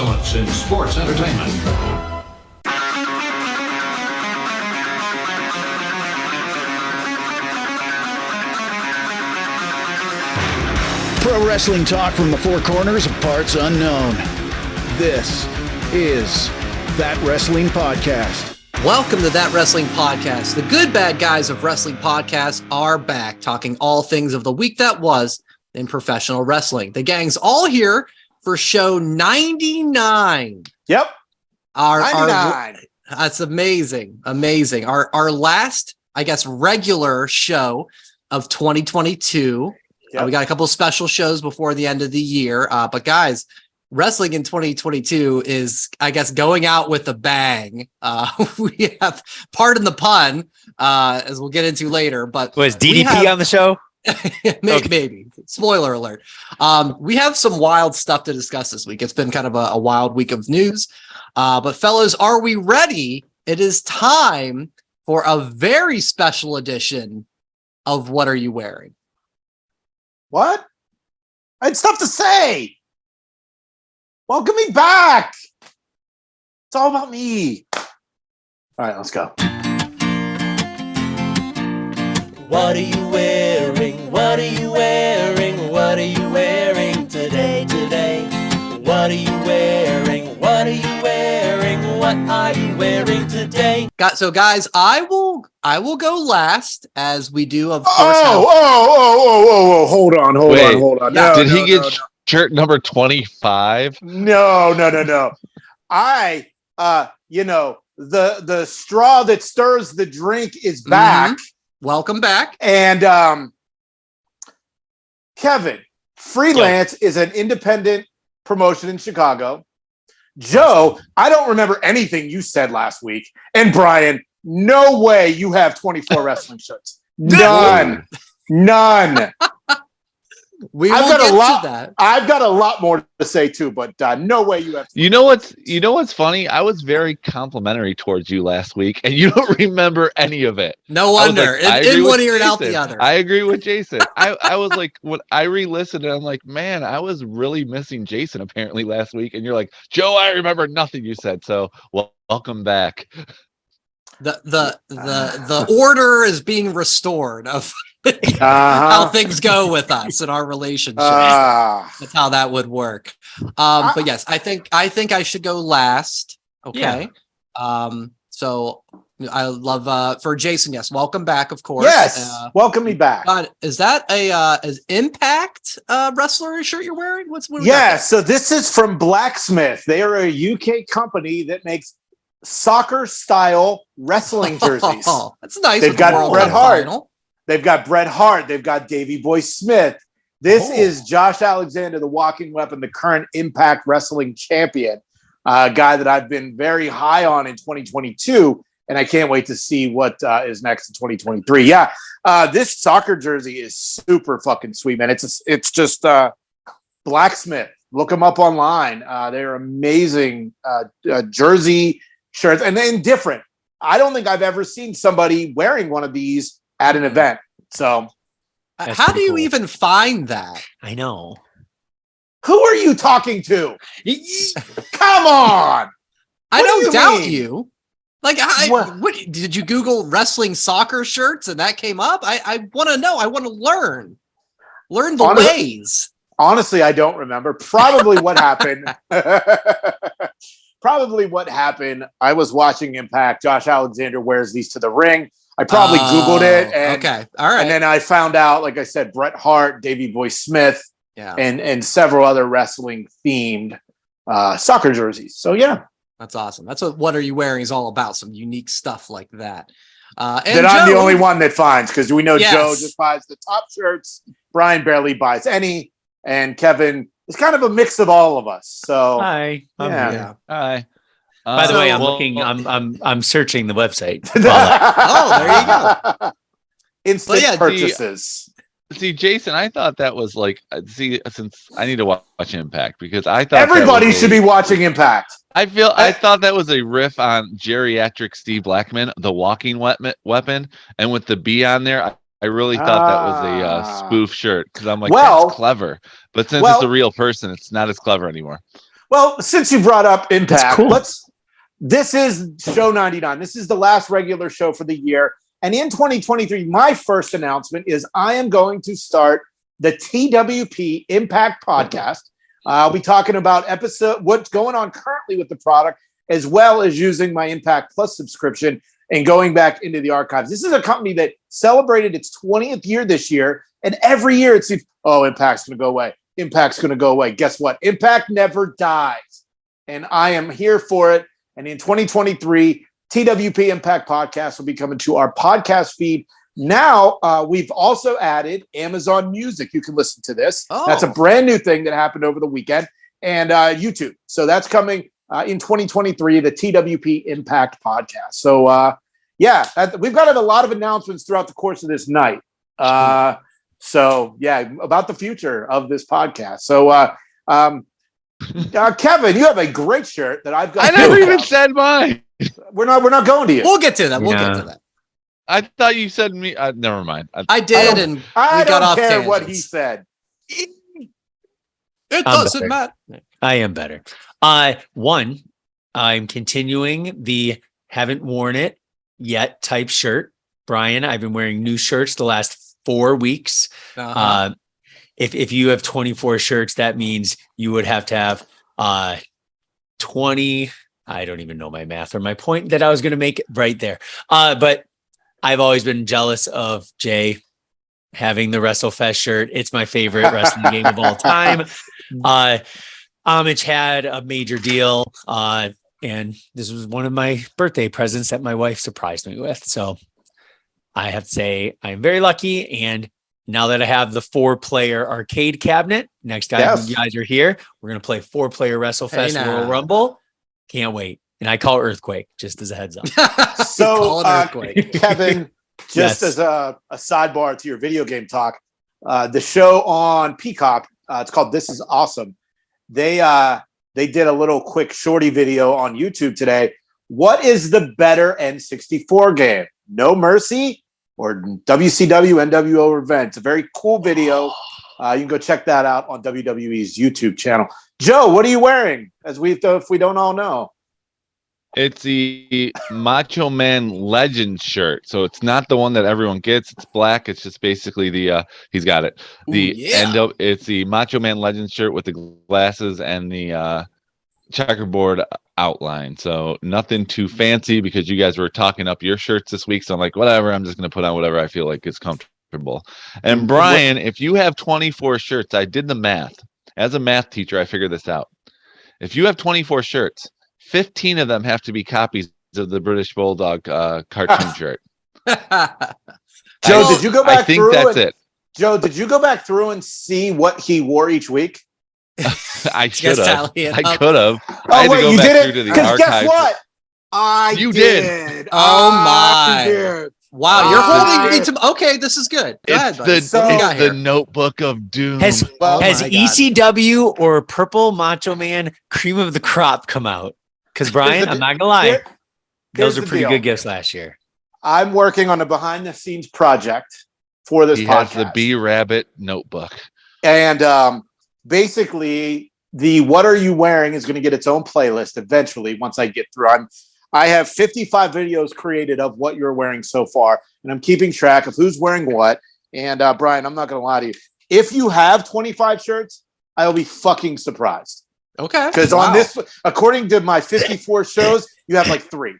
excellence in sports entertainment. Pro wrestling talk from the four corners of parts unknown. This is That Wrestling Podcast. Welcome to That Wrestling Podcast. The good bad guys of wrestling podcasts are back, talking all things of the week that was in professional wrestling. The gang's all here for show 99. Yep. 99. That's amazing. Amazing. Our last, I guess, regular show of 2022. Yep. We got a couple of special shows before the end of the year. But guys, wrestling in 2022 is, I guess, going out with a bang. We have, pardon the pun, as we'll get into later. But was DDP on the show? Maybe. Spoiler alert. We have some wild stuff to discuss this week. It's been kind of a wild week of news. But fellas, are we ready? It is time for a very special edition of What Are You Wearing? What? I had stuff to say. Welcome me back. It's all about me. All right, let's go. What are you wearing? What are you wearing? What are you wearing today? What are you wearing? What are you wearing? What are you wearing today? So guys, I will go last, as we do, of course. Oh, hold on. Yeah. Did he get shirt number 25? No. The straw that stirs the drink is back. Welcome back. And Kevin, Freelance is an independent promotion in Chicago. Joe, I don't remember anything you said last week. And Brian, no way you have 24 wrestling shirts. None. I've got a lot more to say too, but no way you have. You know what's funny? I was very complimentary towards you last week, and you don't remember any of it. No wonder. In one ear and out the other. I agree with Jason. I was like, when I re-listened, and I'm like, man, I was really missing Jason apparently last week, and you're like, Joe, I remember nothing you said. So welcome back. The order is being restored of how things go with us in our relationship. That's how that would work. But yes, I think I should go last. Okay. Yeah. So I love for Jason. Yes, welcome back. Of course. Yes, welcome me back. Is that is Impact wrestler shirt you're wearing? So this is from Blacksmith. They are a UK company that makes soccer style wrestling jerseys. That's nice. They've got Bret Hart. They've got Bret Hart. They've got Davey Boy Smith. This is Josh Alexander, the walking weapon, the current Impact Wrestling champion, a guy that I've been very high on in 2022, and I can't wait to see what is next in 2023. Yeah, this soccer jersey is super fucking sweet, man. It's just Blacksmith. Look them up online. They're amazing jersey shirts, and then different. I don't think I've ever seen somebody wearing one of these at an event. So how do you even find that? I know. Who are you talking to? Come on. I don't doubt you. Like, what did you Google wrestling soccer shirts and that came up? I want to know. I want to learn the ways. Honestly, I don't remember. Probably what happened. I was watching Impact. Josh Alexander wears these to the ring. I probably Googled it. And, okay. All right. And then I found out, like I said, Bret Hart, Davey Boy Smith, and several other wrestling themed soccer jerseys. So, yeah. That's awesome. That's what Are You Wearing is all about. Some unique stuff like that. And I'm the only one that finds, because we know Joe just buys the top shirts. Brian barely buys any. And Kevin is kind of a mix of all of us. So, hi. Hi. By the way, I'm searching the website. There you go. Instant purchases. See, Jason, I thought that was like, since I need to watch Impact, because I thought everybody should be watching Impact. I thought that was a riff on geriatric Steve Blackman, the walking weapon, and with the B on there, I really thought that was a spoof shirt, because I'm like, that's clever. But since it's a real person, it's not as clever anymore. Well, since you brought up Impact, cool. This is show 99. This is the last regular show for the year. And in 2023, my first announcement is I am going to start the TWP Impact podcast. I'll be talking about what's going on currently with the product, as well as using my Impact Plus subscription and going back into the archives. This is a company that celebrated its 20th year this year. And every year it seems, Impact's going to go away. Impact's going to go away. Guess what? Impact never dies. And I am here for it. And in 2023, TWP Impact Podcast will be coming to our podcast feed. Now, we've also added Amazon Music. You can listen to this. Oh. That's a brand new thing that happened over the weekend. And YouTube. So that's coming in 2023, the TWP Impact Podcast. So, we've got a lot of announcements throughout the course of this night. About the future of this podcast. So, Kevin, you have a great shirt that I've got. I never even said mine. We're not going to you. We'll get to that. We'll get to that. I thought you said me. Never mind. I did, and we got off tangents. What he said. It doesn't matter. I am better. One, I'm continuing the haven't worn it yet type shirt. Brian, I've been wearing new shirts the last 4 weeks. Uh-huh. If you have 24 shirts, that means you would have to have 20. I don't even know my math or my point that I was going to make right there. But I've always been jealous of Jay having the WrestleFest shirt. It's my favorite wrestling game of all time. Homage had a major deal. And this was one of my birthday presents that my wife surprised me with. So I have to say I'm very lucky. And now that I have the 4-player arcade cabinet, next time you guys are here, we're going to play 4-player WrestleFest Royal Rumble. Can't wait. And I call it Earthquake, just as a heads up. So, Kevin, just as a sidebar to your video game talk, the show on Peacock, it's called This Is Awesome. They did a little quick shorty video on YouTube today. What is the better N64 game? No Mercy or WCW NWO Revenge? It's a very cool video. You can go check that out on WWE's YouTube channel. Joe, what are you wearing? If we don't all know. It's the Macho Man Legend shirt. So it's not the one that everyone gets. It's black. It's just basically he's got it. It's the Macho Man Legend shirt with the glasses and the checkerboard outline. So nothing too fancy because you guys were talking up your shirts this week. So I'm like, whatever, I'm just going to put on whatever I feel like is comfortable. And Brian, if you have 24 shirts, I did the math. As a math teacher, I figured this out. If you have 24 shirts, 15 of them have to be copies of the British Bulldog cartoon shirt. Joe, did you go back through? I think that's it. Joe, did you go back through and see what he wore each week? I should have. I could have. Oh, wait, you did it? Because guess what? You did. Oh, my. Did. Wow, you're holding me to... Okay, this is good. Go ahead, buddy. It's the Notebook of Doom. Has ECW or Purple Macho Man Cream of the Crop come out? Because, Brian, I'm not going to lie, those are pretty good gifts last year. I'm working on a behind-the-scenes project for this podcast. Has the B-Rabbit notebook. And basically, the What Are You Wearing is going to get its own playlist eventually once I get through. I have 55 videos created of what you're wearing so far, and I'm keeping track of who's wearing what. And Brian, I'm not going to lie to you. If you have 25 shirts, I'll be fucking surprised. Okay. Because on this, according to my 54 shows, you have like 3.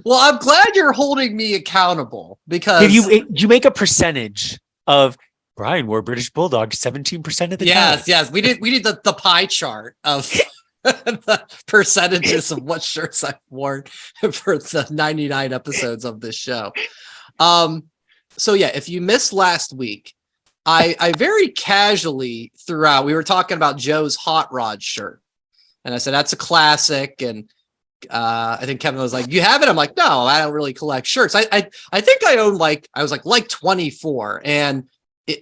Well, I'm glad you're holding me accountable because you make a percentage of Brian wore British Bulldog 17% of the time. Yes. We did the pie chart of the percentages of what shirts I've worn for the 99 episodes of this show. So yeah, if you missed last week, I very casually threw out, we were talking about Joe's Hot Rod shirt. And I said, that's a classic. And I think Kevin was like, you have it? I'm like, no, I don't really collect shirts. I think I own like 24. And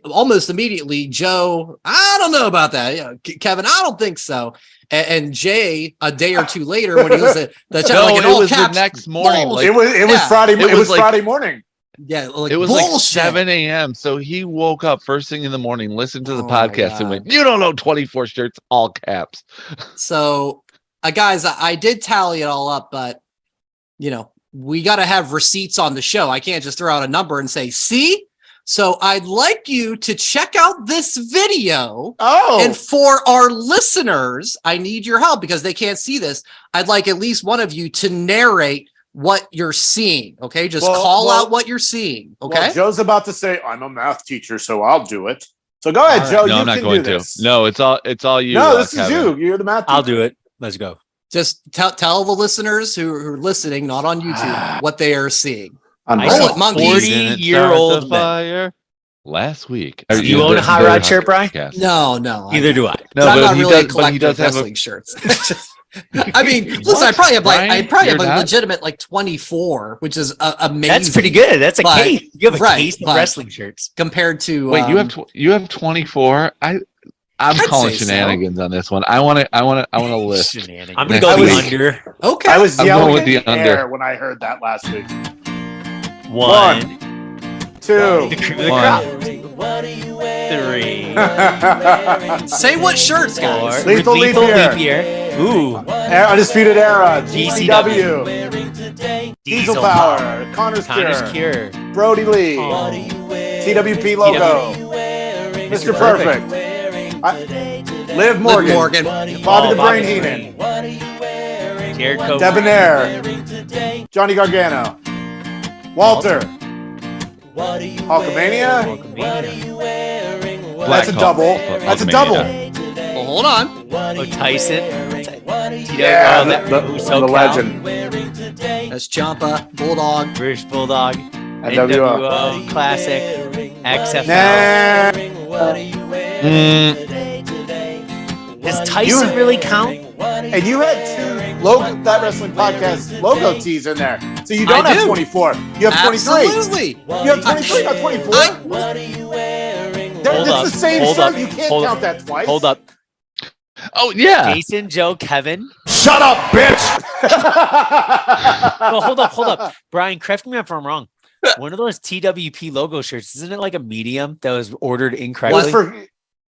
almost immediately, Joe, I don't know about that. Kevin, I don't think so. And Jay, a day or two later, when he was the next morning. It was Friday. It was Friday morning. Yeah, like it was bullshit. like 7 a.m. So he woke up first thing in the morning, listened to the podcast, and went, "You don't know 24 shirts, all caps." So, guys, I did tally it all up, but we got to have receipts on the show. I can't just throw out a number and say, "See." So I'd like you to check out this video. And for our listeners, I need your help because they can't see this. I'd like at least one of you to narrate what you're seeing. Okay. Just call out what you're seeing. Okay. Well, Joe's about to say, I'm a math teacher, so I'll do it. So go ahead, Joe. No, you I'm not can going do to. this. No, it's all you. No, this is Kevin. you. You're the math teacher. I'll do it. Let's go. Just tell the listeners who are listening, not on YouTube, what they are seeing. I Roll see it, monkeys. 40-year-old men. Fire last week. Do you own a hot rod shirt, Brian? No. Neither do I. No, I'm not really a but he collector does of have wrestling shirts. I mean, listen, I probably have a legitimate 24, which is amazing. That's pretty good. That's a case. You have a case of wrestling shirts compared to. Wait, you have 24. I'm calling shenanigans on this one. I want to list. I'm gonna go the under. Okay, I was yelling with the under when I heard that last week. 1, 2, the crowd. 3. Say what shirts, guys. 4. Lethal Leap Year. Ooh. Undisputed Era. GCW. Diesel Power. Connor's Cure. Brody Lee. TWP logo. Mr. Perfect. Liv Morgan. Bobby the Brain Heenan. Debonair. Johnny Gargano. Walter. Hulkamania. That's a double. That's a double. Well, hold on. Oh, Tyson. Yeah, the legend. That's Ciampa, Bulldog. British Bulldog. NWO. Classic. XFL. Does Tyson really count? And you had 2 That Wrestling Podcast logo tees in there. So you don't have 24. You have 23. Absolutely. You have 23, not 24. It's the same shirt. You can't count that twice. Hold up. Oh, yeah. Jason, Joe, Kevin. Shut up, bitch. No, hold up. Brian, correct me if I'm wrong. One of those TWP logo shirts, isn't it like a medium that was ordered incorrectly?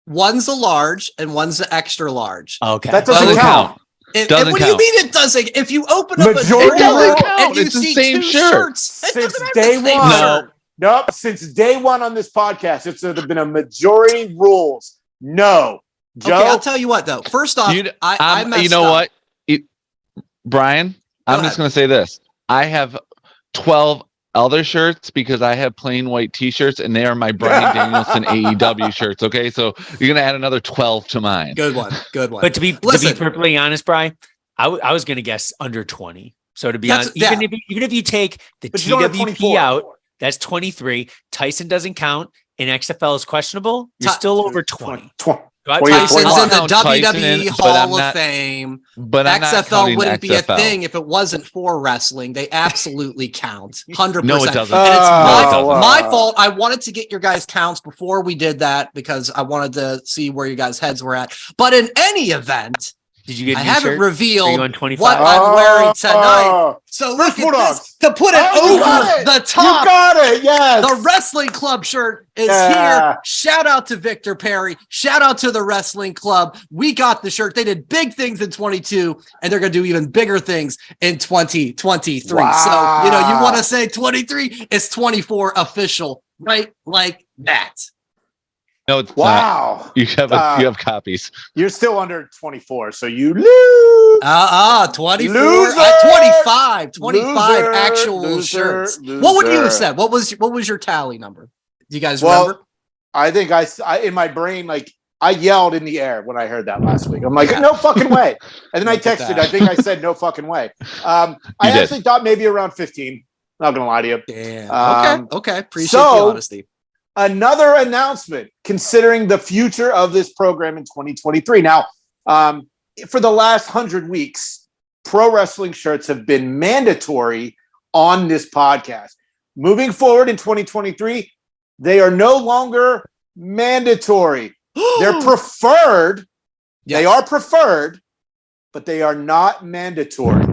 One's a large and one's an extra large. Okay. That doesn't count. What do you mean it doesn't? If you open up Majority and you it's see the same 2 shirt. shirts, Since day one. Nope. Since day one on this podcast, it's been a majority rules. No. Joe? Okay, I'll tell you what, though. First off, I messed you know up. what? Brian, I'm just going to say this. I have 12 other shirts because I have plain white t-shirts and they are my Bryan Danielson AEW shirts. Okay, so you're gonna add another 12 to mine. Good one. But to be perfectly honest, Brian, I was gonna guess under 20. So to be honest, even if you take the TWP out, that's 23. Tyson doesn't count, and XFL is questionable. You're still over 20. Tyson's in the WWE Hall of Fame. But XFL wouldn't be a thing if it wasn't for wrestling. They absolutely count. 100%. No, it doesn't. And it's my fault. I wanted to get your guys' counts before we did that because I wanted to see where you guys' heads were at. But in any event, did you get? I haven't revealed what I'm I'm wearing tonight. So look at this to put it over the top. You got it. Yes. The wrestling club shirt is here. Shout out to Victor Perry. Shout out to the wrestling club. We got the shirt. They did big things in 22, and they're going to do even bigger things in 2023. Wow. So you want to say 23? It's 24 official, right? Like that. No, it's not. You have copies. You're still under 24, so you lose. 24. Loser! 25 actual shirts. What would you have said? What was your tally number? Do you guys remember? I think I in my brain, like I yelled in the air when I heard that last week. I'm like, no fucking way. And then I texted. I think I said no fucking way. I actually thought maybe around 15. Not gonna lie to you. Damn. Okay. Appreciate the honesty. Another announcement considering the future of this program in 2023. Now, for the last 100 weeks, pro wrestling shirts have been mandatory on this podcast. Moving forward in 2023, they are no longer mandatory. They're preferred. Yes. They are preferred, but they are not mandatory.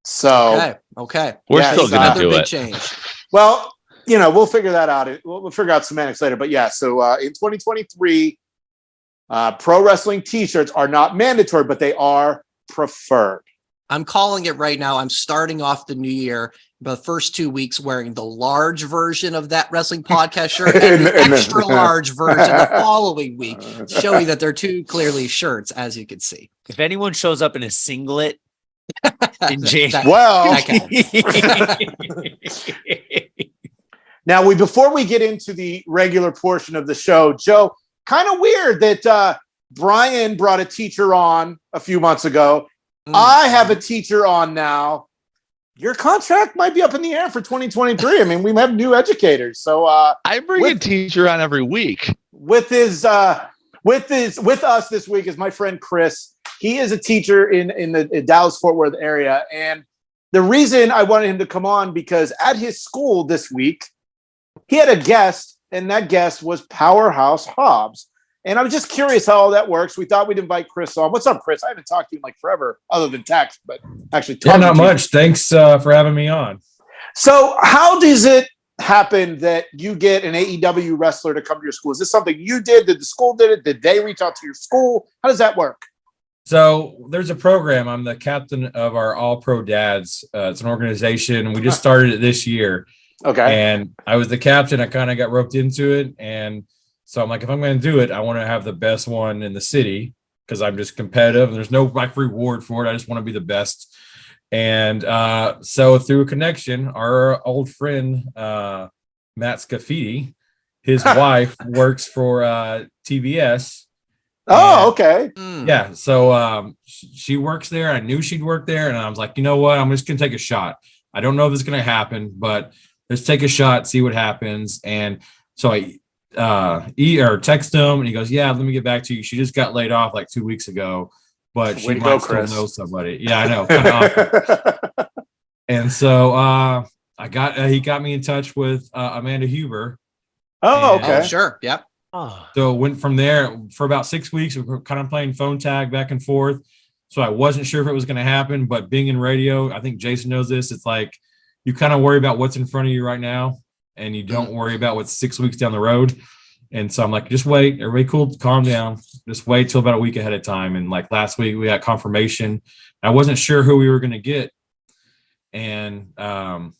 So, okay. We're still going to do big it. Change. Well, we'll figure that out. We'll figure out semantics later. But yeah, so in 2023, pro wrestling t-shirts are not mandatory, but they are preferred. I'm calling it right now. I'm starting off the new year, the first 2 weeks wearing the large version of that wrestling podcast shirt and the extra large version the following week, showing that they're two clearly shirts, as you can see. If anyone shows up in a singlet in January, Now, before we get into the regular portion of the show, Joe, kind of weird that Brian brought a teacher on a few months ago. I have a teacher on now. Your contract might be up in the air for 2023. I mean, we have new educators. So I bring a teacher on every week. With us this week is my friend Chris. He is a teacher in the Dallas-Fort Worth area. And the reason I wanted him to come on, because at his school this week, he had a guest, and that guest was Powerhouse Hobbs. And I was just curious how all that works. We thought we'd invite Chris on. What's up, Chris? I haven't talked to you in like forever, other than text, but actually talking not much. Thanks for having me on. So how does it happen that you get an AEW wrestler to come to your school? Is this something you did? Did the school did it? Did they reach out to your school? How does that work? So there's a program. I'm the captain of our All Pro Dads. It's an organization. We just started it this year. Okay. And I was the captain. I kind of got roped into it. And so I'm like, if I'm going to do it, I want to have the best one in the city because I'm just competitive. And there's no like reward for it. I just want to be the best. And so through a connection, our old friend, Matt Scafidi, his wife works for TBS. Oh, okay. Yeah. So she works there. I knew she'd work there. And I was like, you know what? I'm just going to take a shot. I don't know if it's going to happen, but let's take a shot, see what happens. And so I text him and he goes, yeah, let me get back to you. She just got laid off like 2 weeks ago, but she might still know somebody. Yeah, I know. Kind of awesome. And so he got me in touch with Amanda Huber. Oh, okay. Oh, sure. Yep. So went from there for about 6 weeks. We were kind of playing phone tag back and forth. So I wasn't sure if it was going to happen, but being in radio, I think Jason knows this. It's like you kind of worry about what's in front of you right now, and you don't worry about what's 6 weeks down the road. And so I'm like, just wait. Everybody cool, calm down. Just wait till about a week ahead of time. And like last week, we got confirmation. I wasn't sure who we were going to get. And so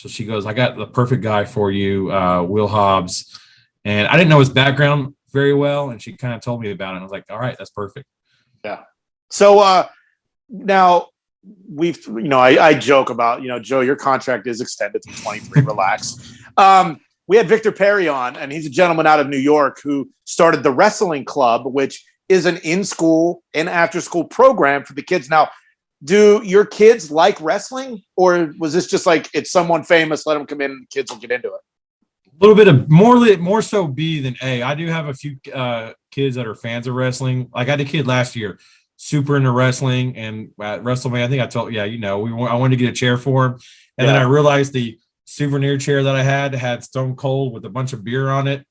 she goes, I got the perfect guy for you, Will Hobbs. And I didn't know his background very well. And she kind of told me about it. And I was like, all right, that's perfect. Yeah. So now I joke about, Joe, your contract is extended to 23. Relax. We had Victor Perry on, and he's a gentleman out of New York who started the Wrestling Club, which is an in-school and after-school program for the kids. Now, do your kids like wrestling, or was this just like it's someone famous, let them come in and the kids will get into it? A little bit of more so B than A. I do have a few kids that are fans of wrestling. Like I had a kid last year, super into wrestling, and at WrestleMania, I think I told I wanted to get a chair for him, and then I realized the souvenir chair that I had Stone Cold with a bunch of beer on it.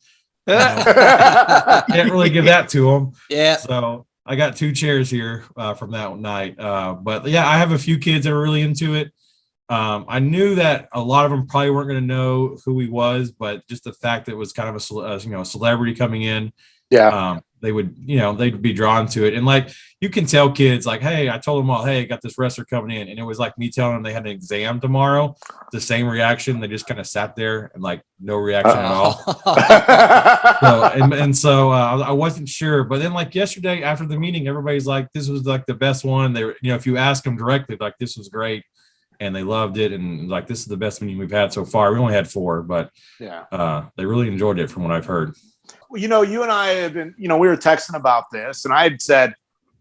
Can't really give that to him. Yeah. So I got 2 chairs here from that night. But yeah, I have a few kids that are really into it. I knew that a lot of them probably weren't going to know who he was, but just the fact that it was kind of a celebrity coming in. Yeah. They would, they'd be drawn to it. And like, you can tell kids like, hey, I told them all, hey, I got this wrestler coming in. And it was like me telling them they had an exam tomorrow, the same reaction. They just kind of sat there and like no reaction at all. So I wasn't sure. But then like yesterday after the meeting, everybody's like, this was like the best one. They were, if you ask them directly, like this was great. And they loved it. And like, this is the best meeting we've had so far. We only had 4, but they really enjoyed it from what I've heard. You and I have been, we were texting about this, and I had said,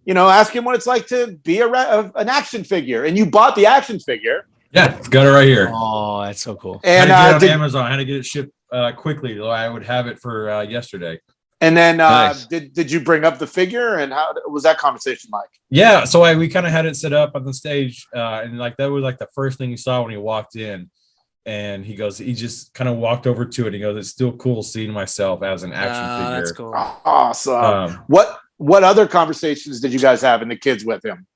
ask him what it's like to be an action figure. And you bought the action figure. Yeah, got it right here. Oh, that's so cool. And I had to get it on Amazon. I had to get it shipped quickly, though I would have it for yesterday. And then Nice. did you bring up the figure, and how was that conversation like? Yeah, so we kind of had it set up on the stage, and like that was like the first thing he saw when he walked in. And he just kind of walked over to it. He goes, it's still cool seeing myself as an action figure. That's cool. Awesome. What other conversations did you guys have and the kids with him?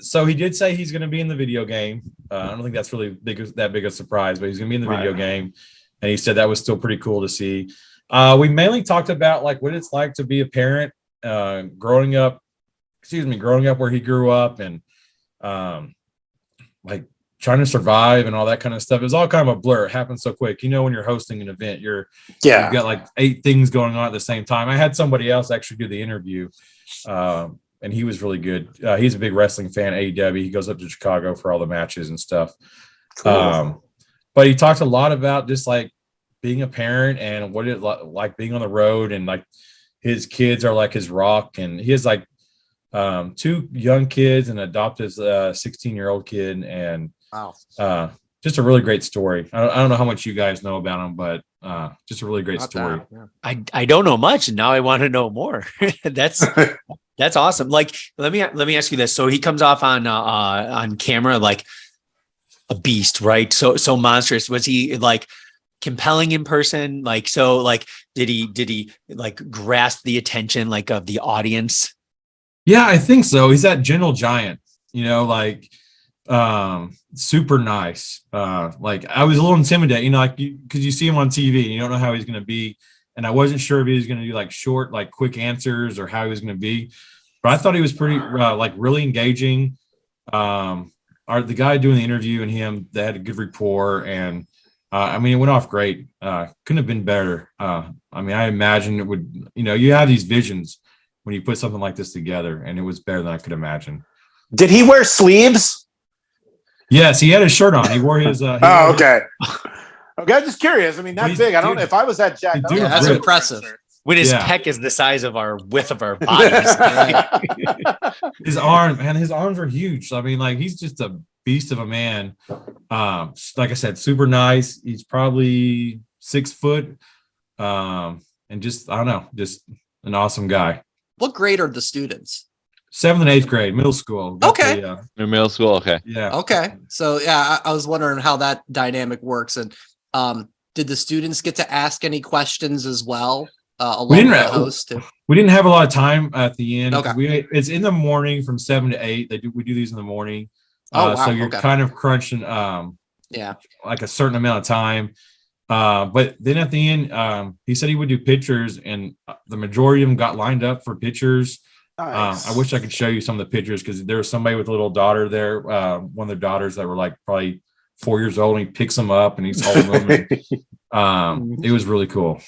So he did say he's going to be in the video game. I don't think that's really that big a surprise, but he's going to be in the video game. And he said that was still pretty cool to see. We mainly talked about like what it's like to be a parent, growing up where he grew up, and like trying to survive and all that kind of stuff. It was all kind of a blur. It happened so quick. You know, when you're hosting an event, you've got like 8 things going on at the same time. I had somebody else actually do the interview, and he was really good. He's a big wrestling fan, AEW. He goes up to Chicago for all the matches and stuff. Cool. But he talked a lot about just like being a parent and what it like being on the road, and like his kids are like his rock, and he has like 2 young kids and adopted a 16-year-old kid, and wow, just a really great story. I don't know how much you guys know about him, but just a really great story. Yeah. I don't know much, and now I want to know more. That's awesome. Like, let me ask you this. So he comes off on camera like a beast, right? So monstrous. Was he like compelling in person? Like, so like, did he like grasp the attention like of the audience? Yeah, I think so. He's that gentle giant, you know, like super nice. Like I was a little intimidated, you know, like because you see him on TV and you don't know how he's going to be. And I wasn't sure if he was going to do like short, like quick answers or how he was going to be. But I thought he was pretty like really engaging. The guy doing the interview and him, they had a good rapport, and I mean, it went off great. Couldn't have been better. I mean, I imagine it would, you know, you have these visions when you put something like this together, and it was better than I could imagine. Did he wear sleeves? Yes, he had his shirt on. He wore his. Okay. Okay, I'm just curious. I mean, that's big. I don't know if I was that jacked. That's impressive. When his pec is the size of our width of our bodies. His arms are huge. I mean, like he's just a beast of a man. Like I said, super nice. He's probably 6 foot. And just, I don't know, just an awesome guy. What grade are the students? 7th and 8th grade, middle school. Okay. Middle school. Okay. Yeah. Okay. So yeah, I was wondering how that dynamic works. And did the students get to ask any questions as well? Along with the host too? We didn't have a lot of time at the end. Okay. It's in the morning from 7 to 8. We do these in the morning. Oh, wow. So you're kind of crunching like a certain amount of time. But then at the end, he said he would do pictures, and the majority of them got lined up for pictures. Nice. I wish I could show you some of the pictures, because there was somebody with a little daughter there, one of their daughters that were like probably 4 years old, and he picks them up and he's holding them. And, it was really cool.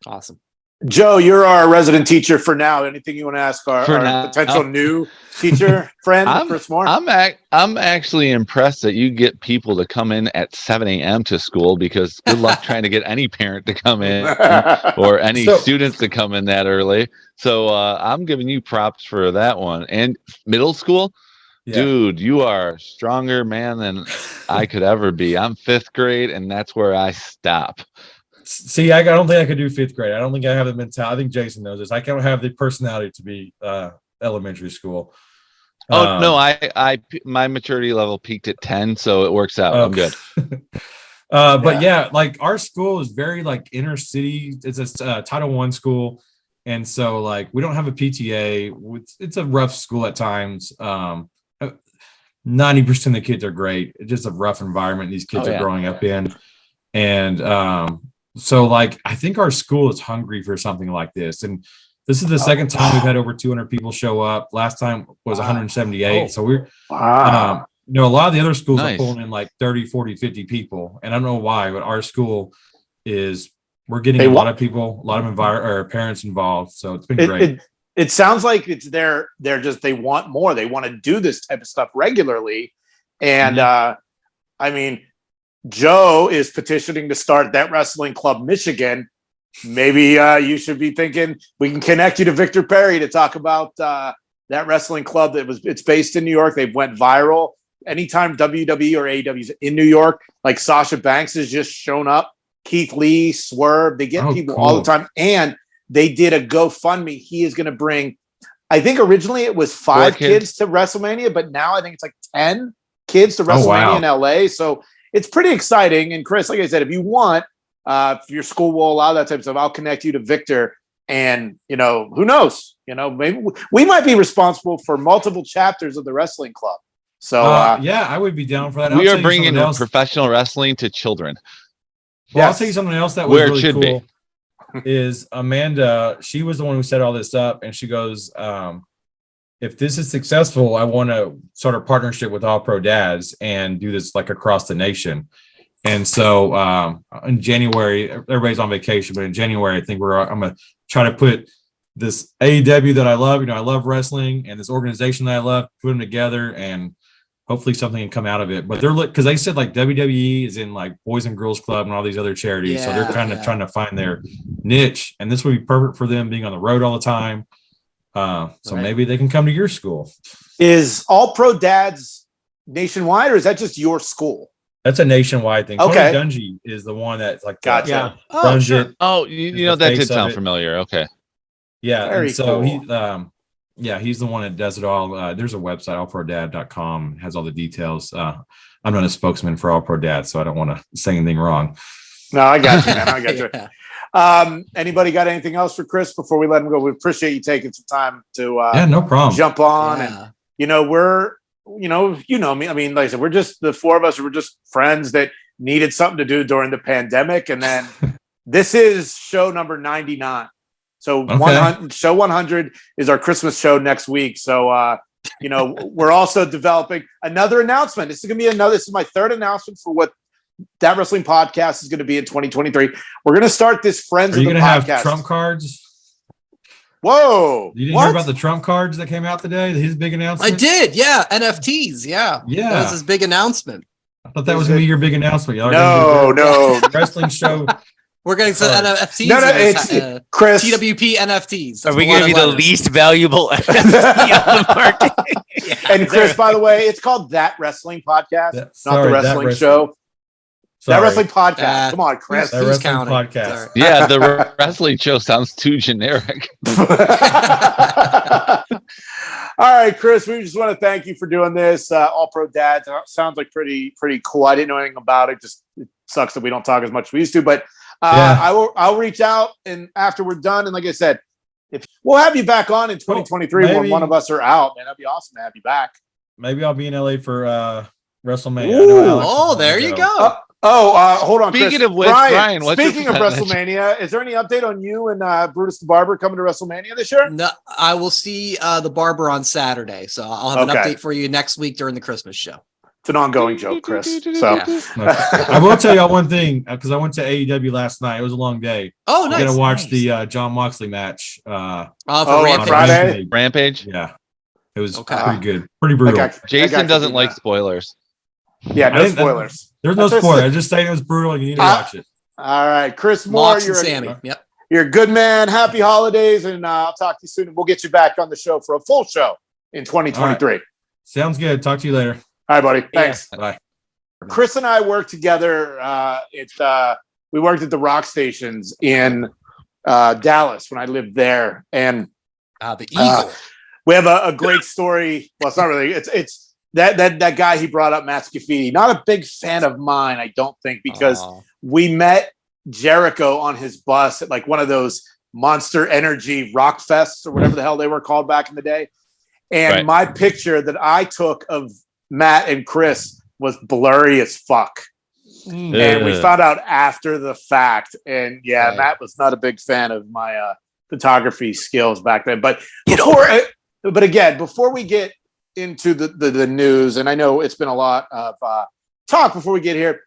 Awesome. Joe, you're our resident teacher for now. Anything you want to ask our potential new teacher friend for S'more? I'm actually impressed that you get people to come in at 7 a.m. to school, because good luck trying to get any parent to come in or any students to come in that early. So I'm giving you props for that one. And middle school, dude, you are a stronger man than I could ever be. I'm 5th grade, and that's where I stop. See, I don't think I could do 5th grade. I don't think I have the mentality. I think Jason knows this. I can't have the personality to be elementary school. No, I my maturity level peaked at 10, so it works out. I'm good. But yeah, like our school is very like inner city. It's a Title I school, and so like we don't have a PTA. It's a rough school at times. 90% of the kids are great. It's just a rough environment these kids are growing up in, and so like I think our school is hungry for something like this, and this is the second time we've had over 200 people show up. Last time was 178. So we're a lot of the other schools are pulling in like 30, 40, 50 people, and I don't know why, but our school we're getting a lot of people, a lot of parents involved. So it's been great. It sounds like they want more. They want to do this type of stuff regularly, and I mean, Joe is petitioning to start That Wrestling Club Michigan. Maybe you should be thinking we can connect you to Victor Perry to talk about That Wrestling Club. It's based in New York. They went viral. Anytime WWE or AEW is in New York, like Sasha Banks has just shown up. Keith Lee, Swerve, they get people all the time. And they did a GoFundMe. He is going to bring, I think originally it was 5 kids to WrestleMania, but now I think it's like 10 kids to WrestleMania in LA. So it's pretty exciting. And Chris, like I said, if you want, if your school will allow that type of stuff, I'll connect you to Victor. And, you know, who knows? You know, maybe we might be responsible for multiple chapters of the wrestling club. So, I would be down for that. We are bringing professional wrestling to children. Well, I'll tell you something else that was Where it really should cool. Is Amanda? She was the one who set all this up, and she goes, "If this is successful, I want to start a partnership with All Pro Dads and do this like across the nation." And so in January, everybody's on vacation, but in January, I think I'm gonna try to put this AEW that I love. You know, I love wrestling, and this organization that I love, put them together, and hopefully something can come out of it. But they're because they said like WWE is in like Boys and Girls Club and all these other charities, so they're kind of trying to find their niche, and this would be perfect for them being on the road all the time. So maybe they can come to your school. Is All Pro Dads nationwide, or is that just your school? That's a nationwide thing. Okay. Tony Dungy is the one that's like, gotcha. Runs it. Oh, you know, that did sound familiar. Okay. Yeah. Very and so cool. He's the one that does it all. There's a website, allprodad.com, has all the details. I'm not a spokesman for All Pro Dad, so I don't want to say anything wrong. No, I got you, man. I got you. Anybody got anything else for Chris before we let him go? We appreciate you taking some time to no problem. Jump on. And we're you know me. I mean, like I said, we're just the four of us. We're just friends that needed something to do during the pandemic, and then this is show number 99. So 100, show 100 is our Christmas show next week. So we're also developing another announcement. This is my third announcement for what That Wrestling Podcast is going to be in 2023. We're going to start this Friends of the Podcast. Are you going to have Trump cards? Whoa! You didn't hear about the Trump cards that came out today? His big announcement. I did. Yeah, NFTs. Yeah. That was his big announcement. I thought that was going to be your big announcement. No. Wrestling show. We're getting some NFTs. No, it's Chris. TWP NFTs. Are we going to be the least valuable NFT on the market? And Chris, by the way, it's called That Wrestling Podcast, not the Wrestling Show. That Wrestling Podcast. Come on, Chris. That Wrestling Podcast. Yeah, the Wrestling Show sounds too generic. All right, Chris, we just want to thank you for doing this. All Pro Dads sounds like pretty cool. I didn't know anything about it. Just it sucks that we don't talk as much as we used to, but I'll reach out and after we're done. And like I said, if we'll have you back on in 2023 when one of us are out, man, that'd be awesome to have you back. Maybe I'll be in LA for WrestleMania. There you go. Hold on. Speaking Chris. of which, Brian, speaking of WrestleMania, is there any update on you and Brutus the Barber coming to WrestleMania this year? No, I will see the Barber on Saturday, so I'll have an update for you next week during the Christmas show. It's an ongoing joke, Chris. So I will tell y'all one thing because I went to AEW last night. It was a long day. Oh, nice. I'm gonna watch the John Moxley match. For Friday. Rampage. Yeah, it was pretty good, pretty brutal. Jason doesn't like spoilers. Yeah, no spoilers. There's no spoiler. I just saying it was brutal. And you need to watch it. All right, Chris Moore, you're a good man. Happy holidays, and I'll talk to you soon. And we'll get you back on the show for a full show in 2023. Right. Sounds good. Talk to you later. All right, buddy. Thanks. Bye. Chris and I worked together. We worked at the rock stations in Dallas when I lived there, and the Eagle. We have a great story. Well, it's not really. It's that guy he brought up, Matt Scafidi. Not a big fan of mine, I don't think, because we met Jericho on his bus at like one of those Monster Energy rock fests or whatever the hell they were called back in the day. And my picture that I took of Matt and Chris was blurry as fuck. And we found out after the fact. And Matt was not a big fan of my photography skills back then. But before we get into the news, and I know it's been a lot of talk before we get here,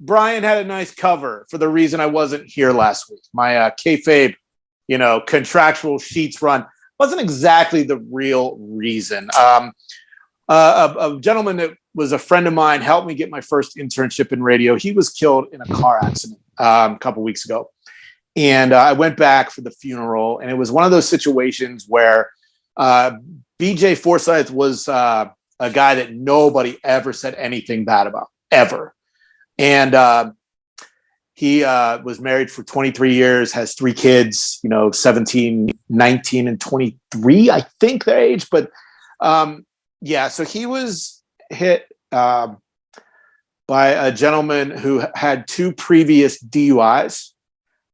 Brian had a nice cover for the reason I wasn't here last week. My kayfabe, contractual sheets run wasn't exactly the real reason. A gentleman that was a friend of mine helped me get my first internship in radio. He was killed in a car accident a couple weeks ago. And I went back for the funeral, and it was one of those situations where BJ Forsyth was a guy that nobody ever said anything bad about, ever. And he was married for 23 years, has 3 kids, 17, 19, and 23, I think their age. But so he was hit by a gentleman who had 2 previous DUIs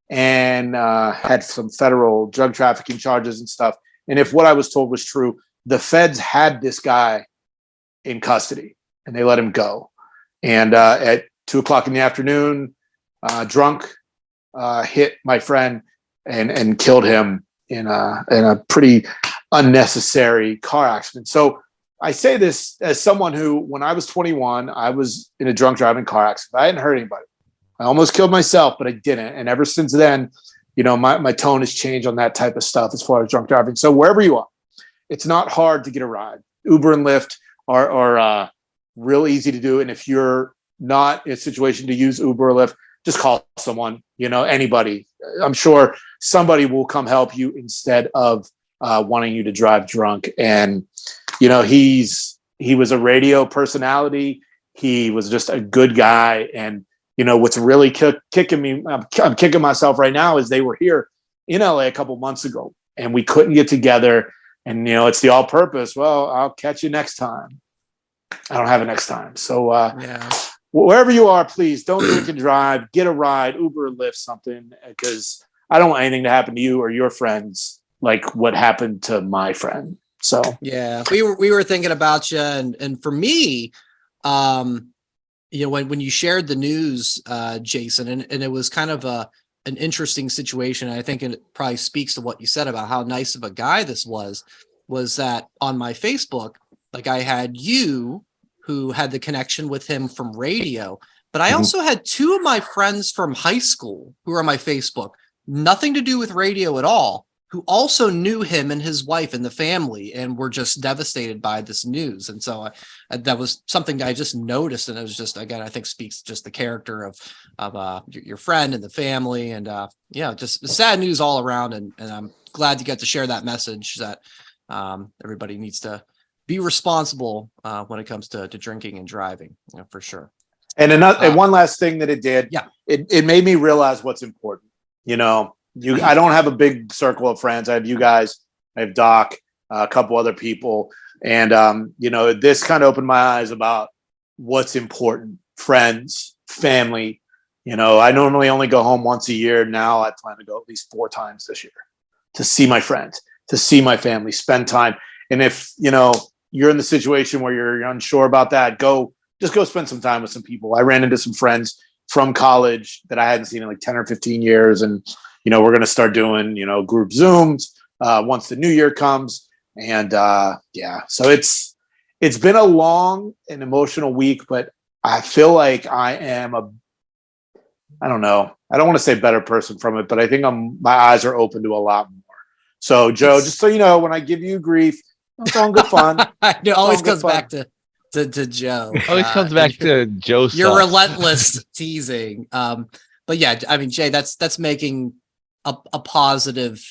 and had some federal drug trafficking charges and stuff. And if what I was told was true, the feds had this guy in custody and they let him go. And at 2:00 in the afternoon, drunk, hit my friend and killed him in a pretty unnecessary car accident. So I say this as someone who, when I was 21, I was in a drunk driving car accident. I hadn't hurt anybody. I almost killed myself, but I didn't. And ever since then, my tone has changed on that type of stuff as far as drunk driving. So wherever you are, it's not hard to get a ride. Uber and Lyft are real easy to do. And if you're not in a situation to use Uber or Lyft, just call someone, anybody. I'm sure somebody will come help you instead of wanting you to drive drunk. And, he was a radio personality. He was just a good guy. And, what's really kicking me, I'm kicking myself right now, is they were here in LA a couple months ago and we couldn't get together. And, it's the all purpose. Well, I'll catch you next time. I don't have a next time. So, wherever you are, please don't drink and drive. Get a ride, Uber or Lyft, something, because I don't want anything to happen to you or your friends like what happened to my friend. So yeah, we were thinking about you, and for me, when you shared the news, Jason, and it was kind of an interesting situation. I think it probably speaks to what you said about how nice of a guy this was that on my Facebook, like I had you who had the connection with him from radio, but I also had two of my friends from high school who are on my Facebook, nothing to do with radio at all, who also knew him and his wife and the family and were just devastated by this news. And so that was something that I just noticed. And it was just, again, I think speaks just the character of your friend and the family. And just sad news all around. And I'm glad you got to share that message that everybody needs to be responsible when it comes to drinking and driving, for sure. And and one last thing that it did, it made me realize what's important. I don't have a big circle of friends. I have you guys, I have Doc, a couple other people. And, this kind of opened my eyes about what's important. Friends, family. I normally only go home once a year. Now I plan to go at least 4 times this year to see my friends, to see my family, spend time. And if, you're in the situation where you're unsure about that, just go spend some time with some people. I ran into some friends from college that I hadn't seen in like 10 or 15 years. And, we're going to start doing, group Zooms once the new year comes. And so it's been a long and emotional week, but I feel like I am I don't know. I don't want to say better person from it, but I think my eyes are open to a lot more. So Joe, just so you know, when I give you grief, it's all good fun. It always comes back to Joe. Always comes back to Joe. Your relentless teasing. But yeah, I mean, Jay, that's making a positive,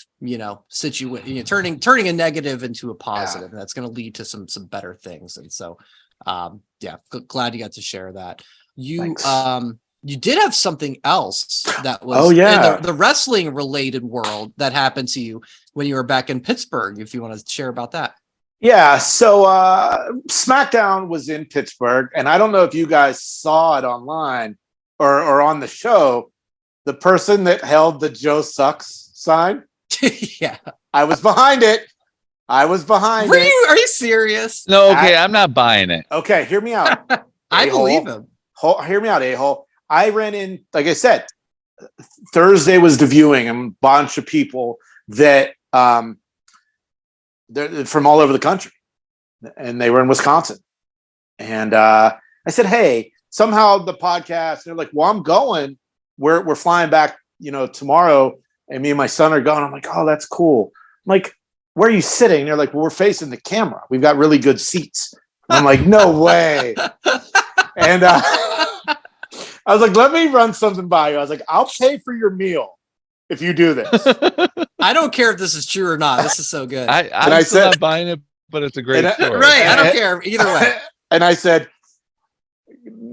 situation, turning a negative into a positive. That's going to lead to some better things. And so, glad you got to share that. Thanks. You did have something else that was in the wrestling related world that happened to you when you were back in Pittsburgh. If you want to share about that. Yeah. So SmackDown was in Pittsburgh, and I don't know if you guys saw it online or on the show. The person that held the Joe Sucks sign. Yeah. I was behind it. Are you serious? No, okay, I'm not buying it. Okay, hear me out. I believe him. Hear me out, a-hole. I ran in, like I said, Thursday was the viewing, and a bunch of people that they're from all over the country, and they were in Wisconsin. And I said, hey, somehow the podcast, they're like, well, I'm going. We're flying back, tomorrow, and me and my son are going. I'm like, oh, that's cool. I'm like, where are you sitting? And they're like, well, we're facing the camera. We've got really good seats. And I'm like, no way. And I was like, let me run something by you. I was like, I'll pay for your meal if you do this. I don't care if this is true or not. This is so good. I'm still not buying it, but it's a great story. Right. I don't care either way. And I said,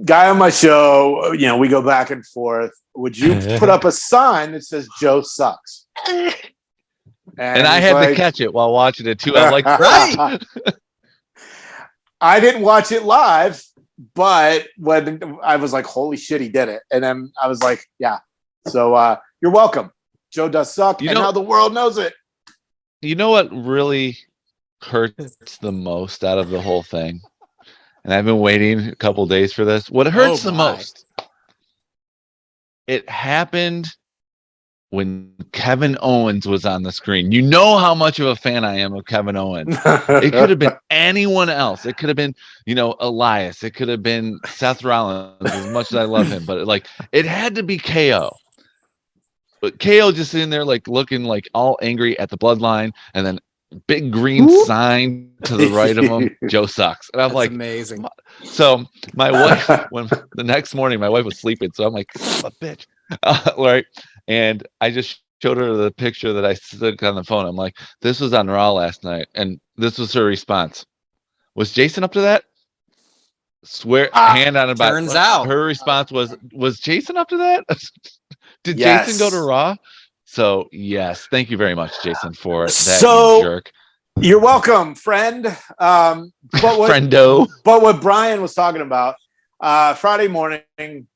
guy on my show, we go back and forth. Would you put up a sign that says Joe Sucks? And I had to catch it while watching it too. I'm like, right. I didn't watch it live, but when I was like, holy shit, he did it. And then I was like, yeah. So you're welcome. Joe does suck. And now the world knows it. You know what really hurts the most out of the whole thing? And I've been waiting a couple days for this. What hurts the most it happened when Kevin Owens was on the screen. You know how much of a fan I am of Kevin Owens. It could have been anyone else. It could have been, Elias. It could have been Seth Rollins, as much as I love him. But it had to be KO. But KO just sitting there looking all angry at the bloodline, and then big green sign to the right of him, Joe sucks. And I'm amazing. So my wife, when the next morning, my wife was sleeping, so I'm like, son of a bitch. Right. And I just showed her the picture that I took on the phone. I'm like, this was on Raw last night. And this was her response. Was Jason up to that? Swear, hand on about. Turns out her response was Jason up to that? Did Yes. Jason go to Raw? So yes, thank you very much, Jason, for that. So, you jerk. You're welcome, friend. Friendo. But what Brian was talking about, Friday morning,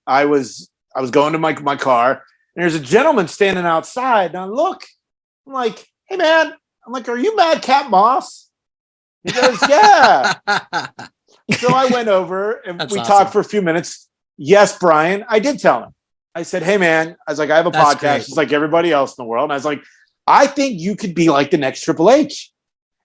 I was going to my car, and there's a gentleman standing outside. And I look, I'm like, hey man, are you Madcap Moss? He goes, yeah. So I went over and we talked for a few minutes. Yes, Brian, I did tell him. I said, hey man, I was like, I have a podcast just like everybody else in the world. And I was like, I think you could be like the next Triple H.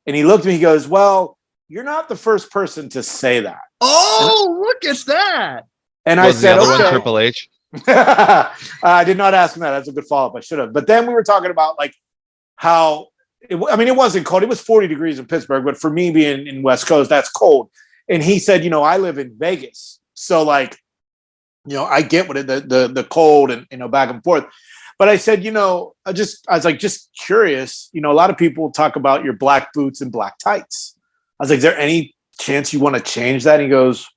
And he looked at me, he goes, well, you're not the first person to say that. Oh, look at that. And I said, the other okay. one Triple H? I did not ask him that. That's a good follow-up. I should have. But then we were talking about how, it wasn't cold. It was 40 degrees in Pittsburgh, but for me being in West Coast, that's cold. And he said, I live in Vegas. So I get what the cold and back and forth. But I said, I was just curious, a lot of people talk about your black boots and black tights. I was like, is there any chance you want to change that? And he goes,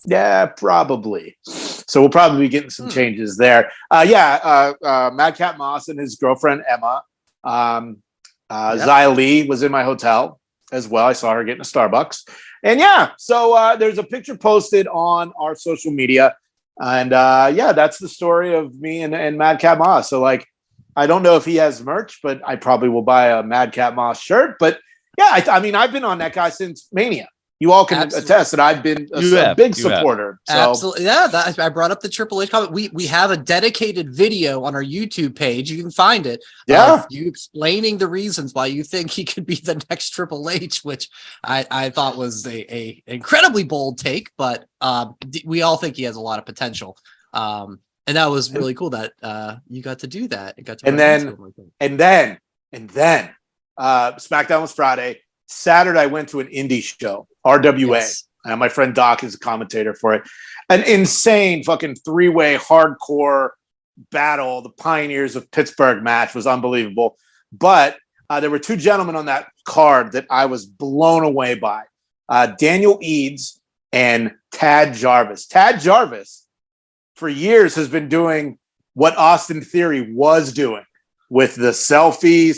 yeah, probably. So we'll probably be getting some changes there. Madcap Moss and his girlfriend, Emma. Xia Li was in my hotel as well. I saw her getting a Starbucks. And so there's a picture posted on our social media. And that's the story of me and Madcap Moss. So I don't know if he has merch, but I probably will buy a Madcap Moss shirt. But I've been on that guy since Mania. You all can attest that I've been a big supporter. So. Absolutely. Yeah, I brought up the Triple H comment. We have a dedicated video on our YouTube page. You can find it. Yeah. You explaining the reasons why you think he could be the next Triple H, which I thought was a incredibly bold take, but we all think he has a lot of potential. And that was really cool that you got to do that. And then SmackDown was Friday. Saturday, I went to an indie show, RWA. Yes. And my friend Doc is a commentator for it. An insane fucking three-way hardcore battle. The Pioneers of Pittsburgh match was unbelievable. But there were two gentlemen on that card that I was blown away by. Daniel Eads and Tad Jarvis. Tad Jarvis, for years, has been doing what Austin Theory was doing with the selfies.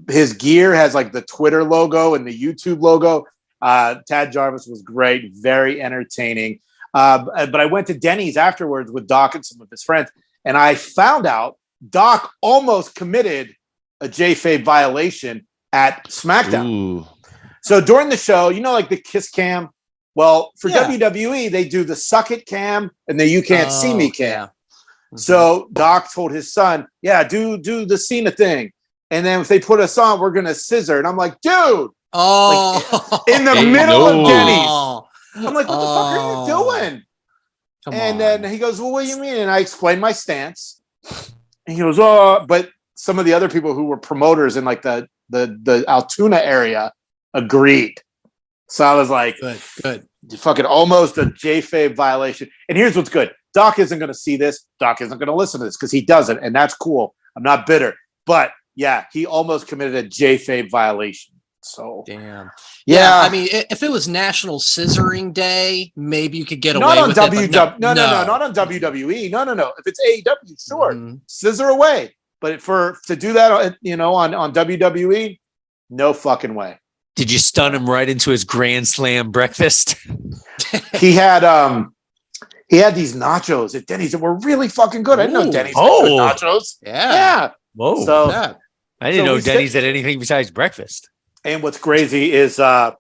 His gear has the Twitter logo and the YouTube logo. Tad Jarvis was great, very entertaining. But I went to Denny's afterwards with Doc and some of his friends, and I found out Doc almost committed a kayfabe violation at SmackDown. Ooh. So during the show, the kiss cam. Well, for WWE, they do the suck it cam and the you can't see me cam. Yeah. Mm-hmm. So Doc told his son, do the Cena thing. And then if they put us on, we're going to scissor. And I'm like, dude. In the middle of Denny's. I'm like, what the fuck are you doing? And then he goes, well, what do you mean? And I explained my stance. And he goes, but some of the other people who were promoters in the Altoona area agreed. So I was like, good. Fucking almost a kayfabe violation. And here's what's good. Doc isn't going to see this. Doc isn't going to listen to this because he doesn't. And that's cool. I'm not bitter. But he almost committed a kayfabe violation. So damn. Yeah. If it was National Scissoring Day, maybe you could get away with it. Not on WWE. No. If it's AEW, sure, scissor away. But to do that, on WWE, no fucking way. Did you stun him right into his Grand Slam breakfast? He had these nachos at Denny's that were really fucking good. I didn't know Denny's had good nachos. Yeah. Whoa. So I didn't know Denny's had anything besides breakfast. And what's crazy is there,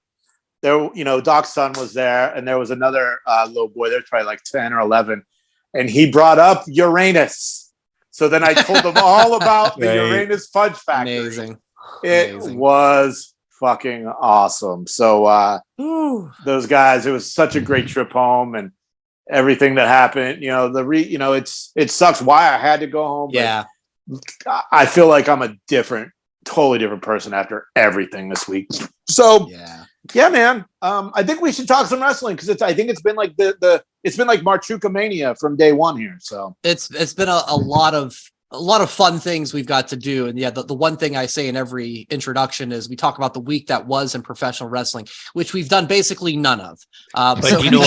Doc's son was there, and there was another little boy. They're probably 10 or 11. and he brought up Uranus. So then I told him all about the Uranus Fudge Factory. Amazing. It was fucking awesome. So those guys, it was such a great trip home, and everything that happened. It sucks why I had to go home. Yeah, I feel like I'm a totally different person after everything this week. So yeah, man. I think we should talk some wrestling because I think it's been like it's been like Marchuka Mania from day one here. So it's been a lot of fun things we've got to do. And the one thing I say in every introduction is we talk about the week that was in professional wrestling, which we've done basically none of. But so you know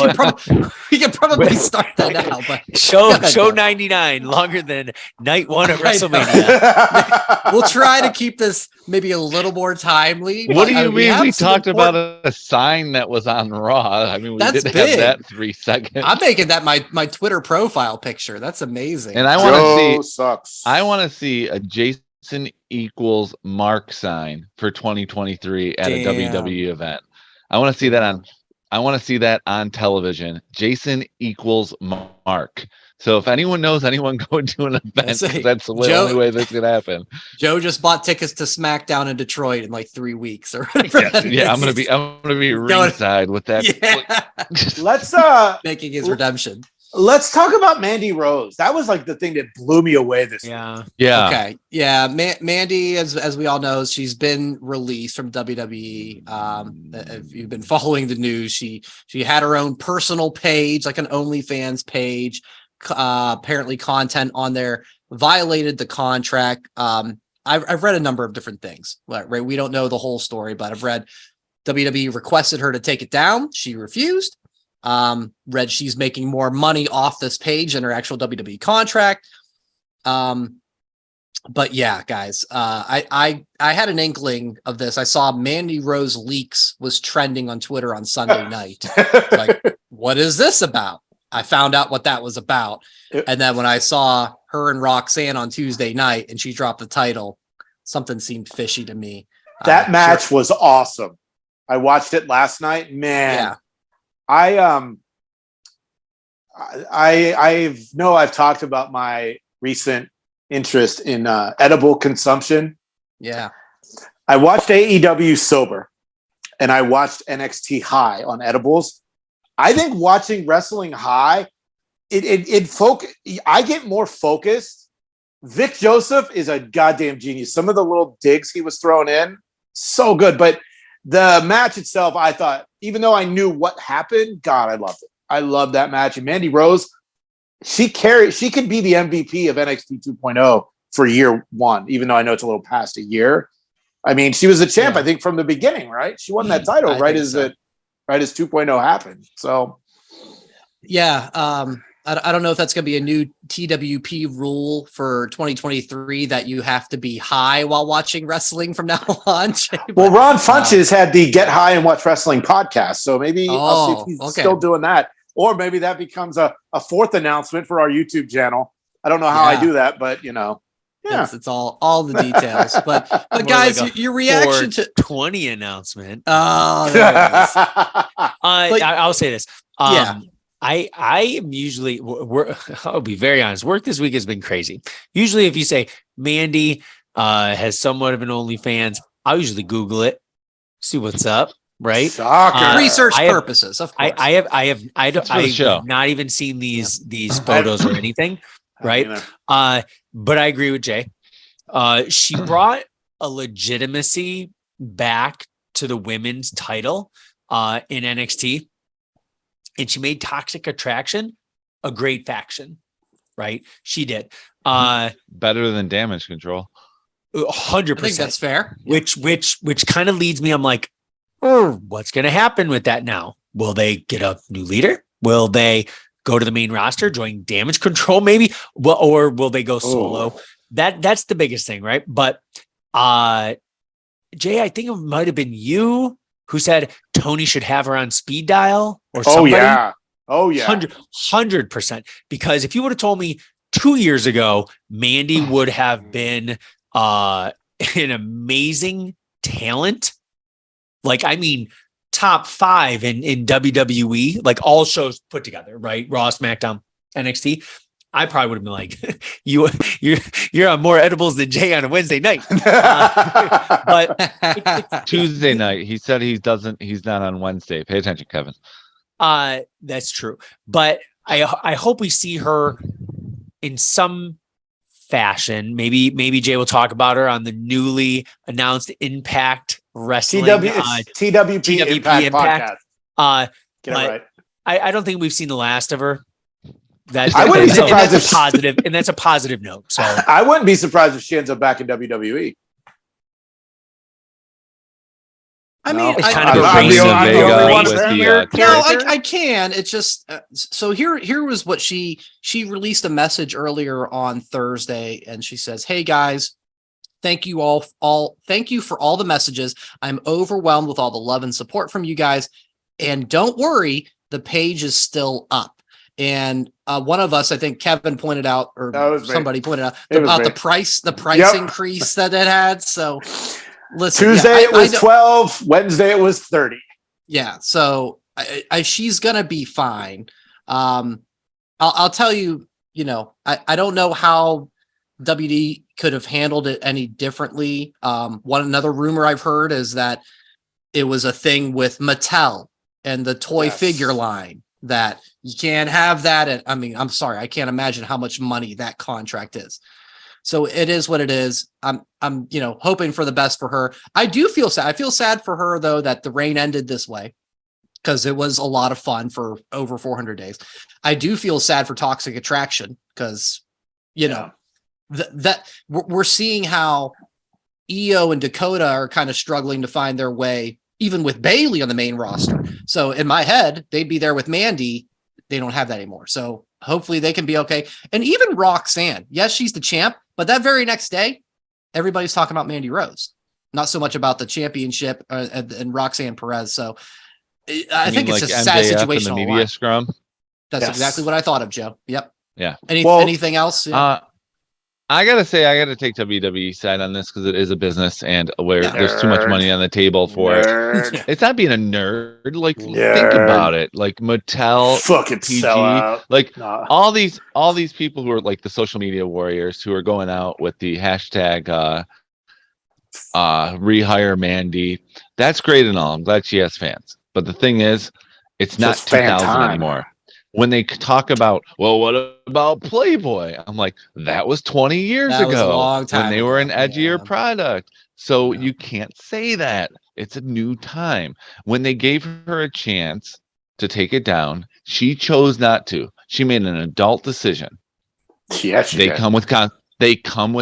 we can probably start that now. But show 99 longer than night one of WrestleMania. We'll try to keep this maybe a little more timely. What do you mean? We talked about a sign that was on Raw. I mean, we did have that 3 seconds. I'm making that my Twitter profile picture. That's amazing. And I want to see. Sucks. I want to see a Jason equals Mark sign for 2023 at a WWE event. I want to see that on television. Jason equals Mark. So if anyone knows anyone going to an event, that's the only way this could happen. Joe just bought tickets to SmackDown in Detroit in like 3 weeks or yeah, I'm gonna be ringside with that. Yeah. Let's making his redemption. Let's talk about Mandy Rose. That was like the thing that blew me away this week. Yeah. Okay. Yeah. Mandy, as we all know, she's been released from WWE. If you've been following the news, she had her own personal page, like an OnlyFans page. Apparently content on there violated the contract. I've read a number of different things, right? We don't know the whole story, but I've read WWE requested her to take it down. She refused. Read she's making more money off this page than her actual WWE contract. But yeah, guys, I had an inkling of this. I saw Mandy Rose leaks was trending on Twitter on Sunday night. Like, what is this about? I found out what that was about. And then when I saw her and Roxanne on Tuesday night and she dropped the title, something seemed fishy to me. That match was awesome. I watched it last night. Man. Yeah. I've talked about my recent interest in edible consumption. Yeah. I watched AEW sober and I watched NXT high on edibles. I think watching wrestling high, I get more focused. Vic Joseph is a goddamn genius. Some of the little digs he was throwing in, so good. But the match itself, I thought, even though I knew what happened, God, I loved it. I loved that match. And Mandy Rose, she could be the MVP of NXT 2.0 for year one, even though I know it's a little past a year. I mean, she was a champ, I think, from the beginning, right? She won that title right as 2.0 happened. So, yeah, I don't know if that's going to be a new TWP rule for 2023 that you have to be high while watching wrestling from now on. Well, Ron Funches had the Get High and Watch Wrestling podcast, so maybe I'll see if he's still doing that. Or maybe that becomes a fourth announcement for our YouTube channel. I don't know how I do that, but yeah, it's all the details. But guys, like your reaction to 20 announcement. Oh, there it is. I'll say this. I am usually, I'll be very honest, work this week has been crazy. Usually if you say Mandy has somewhat of an OnlyFans, I'll usually Google it, see what's up, right? Research purposes, of course. I've not even seen these photos or anything, right? But I agree with Jay. She brought a legitimacy back to the women's title in NXT. And she made Toxic Attraction a great faction, right? She did. Better than Damage Control. 100%. I think that's fair. Which kind of leads me, I'm like, what's going to happen with that now? Will they get a new leader? Will they go to the main roster, join Damage Control maybe? Well, or will they go solo? That's the biggest thing, right? But Jay, I think it might have been you who said Tony should have her on speed dial or somebody. Oh yeah. 100%. Because if you would have told me 2 years ago, Mandy would have been an amazing talent. Like, I mean, top 5 in WWE, like all shows put together, right? Raw, SmackDown, NXT, I probably would have been like, you're on more edibles than Jay on a Wednesday night. But Tuesday night, he said he's not on Wednesday. Pay attention, Kevin. That's true. But I hope we see her in some fashion. Maybe Jay will talk about her on the newly announced Impact Wrestling TWP Impact podcast. Get it right. I don't think we've seen the last of her. I wouldn't be surprised if positive, and that's a positive note. So I wouldn't be surprised if she ends up back in WWE. I mean, it's kind of I can. It's just so here was what she released a message earlier on Thursday, and she says, "Hey guys, thank you thank you for all the messages. I'm overwhelmed with all the love and support from you guys, and don't worry, the page is still up." And one of us, I think Kevin pointed out, or somebody pointed out about the price increase that it had. So listen, Tuesday it was 12, Wednesday it was 30. Yeah. So she's going to be fine. I'll tell you, I don't know how WD could have handled it any differently. Another rumor I've heard is that it was a thing with Mattel and the toy figure line, that you can't have that. And I mean, I'm sorry, I can't imagine how much money that contract is. So it is what it is. I'm hoping for the best for her. I do feel sad. I feel sad for her though, that the reign ended this way, because it was a lot of fun for over 400 days. I do feel sad for Toxic Attraction, because, that we're seeing how Io and Dakota are kind of struggling to find their way, even with Bailey on the main roster. So in my head, they'd be there with Mandy. They don't have that anymore. So hopefully they can be okay. And even Roxanne, yes, she's the champ, but that very next day, everybody's talking about Mandy Rose, not so much about the championship and Roxanne Perez. So I think it's a sad situation. In the media scrum. That's exactly what I thought of, Joe. Yep. Yeah. Anything else? Yeah. I gotta take WWE side on this, because it is a business, and there's too much money on the table for it. It's not being a nerd. Like, think about it. Like Mattel, fucking PG, sellout. like all these people who are like the social media warriors who are going out with the hashtag rehire Mandy. That's great and all. I'm glad she has fans. But the thing is, it's not 2000 anymore. When they talk about, well, what about Playboy? I'm like, that was 20 years ago, was a long time when they were an ago. edgier product. So you can't say that. It's a new time. When they gave her a chance to take it down, she chose not to. She made an adult decision. Yes, they come with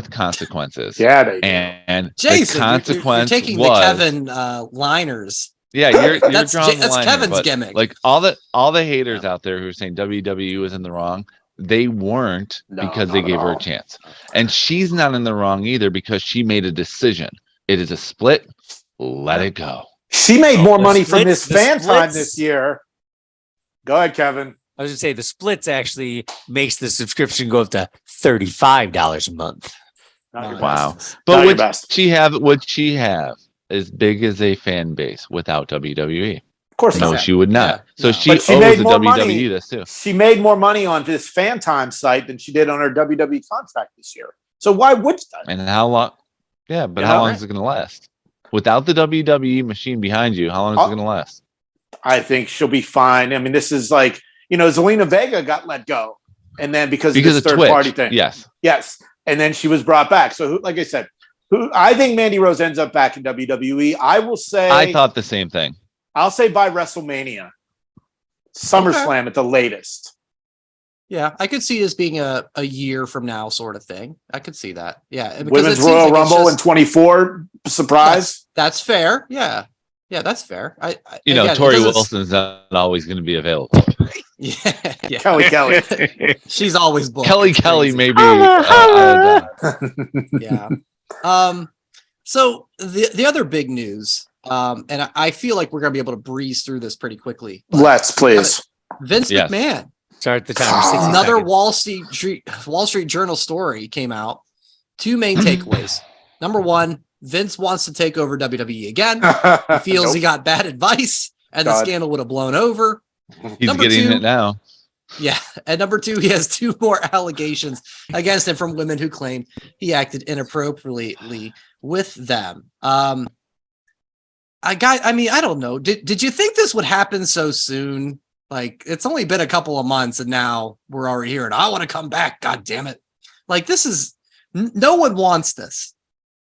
consequences. Yeah, they do. And Jason, the consequence you're taking was, the Kevin liners. Yeah, you're that's drawing the line Kevin's here, gimmick. Like all the haters out there who are saying WWE was in the wrong, they weren't, because they gave her a chance. And she's not in the wrong either, because she made a decision. It is a split. Let it go. She made more money from this fan time this year. Go ahead, Kevin. I was going to say the splits actually makes the subscription go up to $35 a month. Wow. But would she have as big as a fan base without WWE? Of course not. No, she would not. Yeah. So she owes the WWE this too. She made more money on this fan time site than she did on her WWE contract this year. So why would she? And how long? Yeah, but how long is it going to last? Without the WWE machine behind you, how long is it going to last? I think she'll be fine. I mean, this is like, Zelina Vega got let go. And then because of this third party thing. Yes. And then she was brought back. So like I said, I think Mandy Rose ends up back in WWE. I will say, I thought the same thing. I'll say by WrestleMania, SummerSlam at the latest. Yeah, I could see this being a year from now sort of thing. I could see that. Yeah, Women's Royal Rumble in 24. Surprise. That's fair. Yeah, that's fair. Tori Wilson's not always going to be available. Yeah. Kelly. She's always booked. Kelly maybe. Yeah. So the other big news, and I feel like we're gonna be able to breeze through this pretty quickly. Let's please. Vince McMahon. Start the timer. Another Wall Street Journal story came out. Two main takeaways. Number one, Vince wants to take over WWE again. He feels he got bad advice, and the scandal would have blown over. He's getting it now. Yeah. At number 2, he has 2 more allegations against him from women who claim he acted inappropriately with them. I don't know. Did you think this would happen so soon? Like, it's only been a couple of months and now we're already here and I want to come back. God damn it. Like, this is, no one wants this.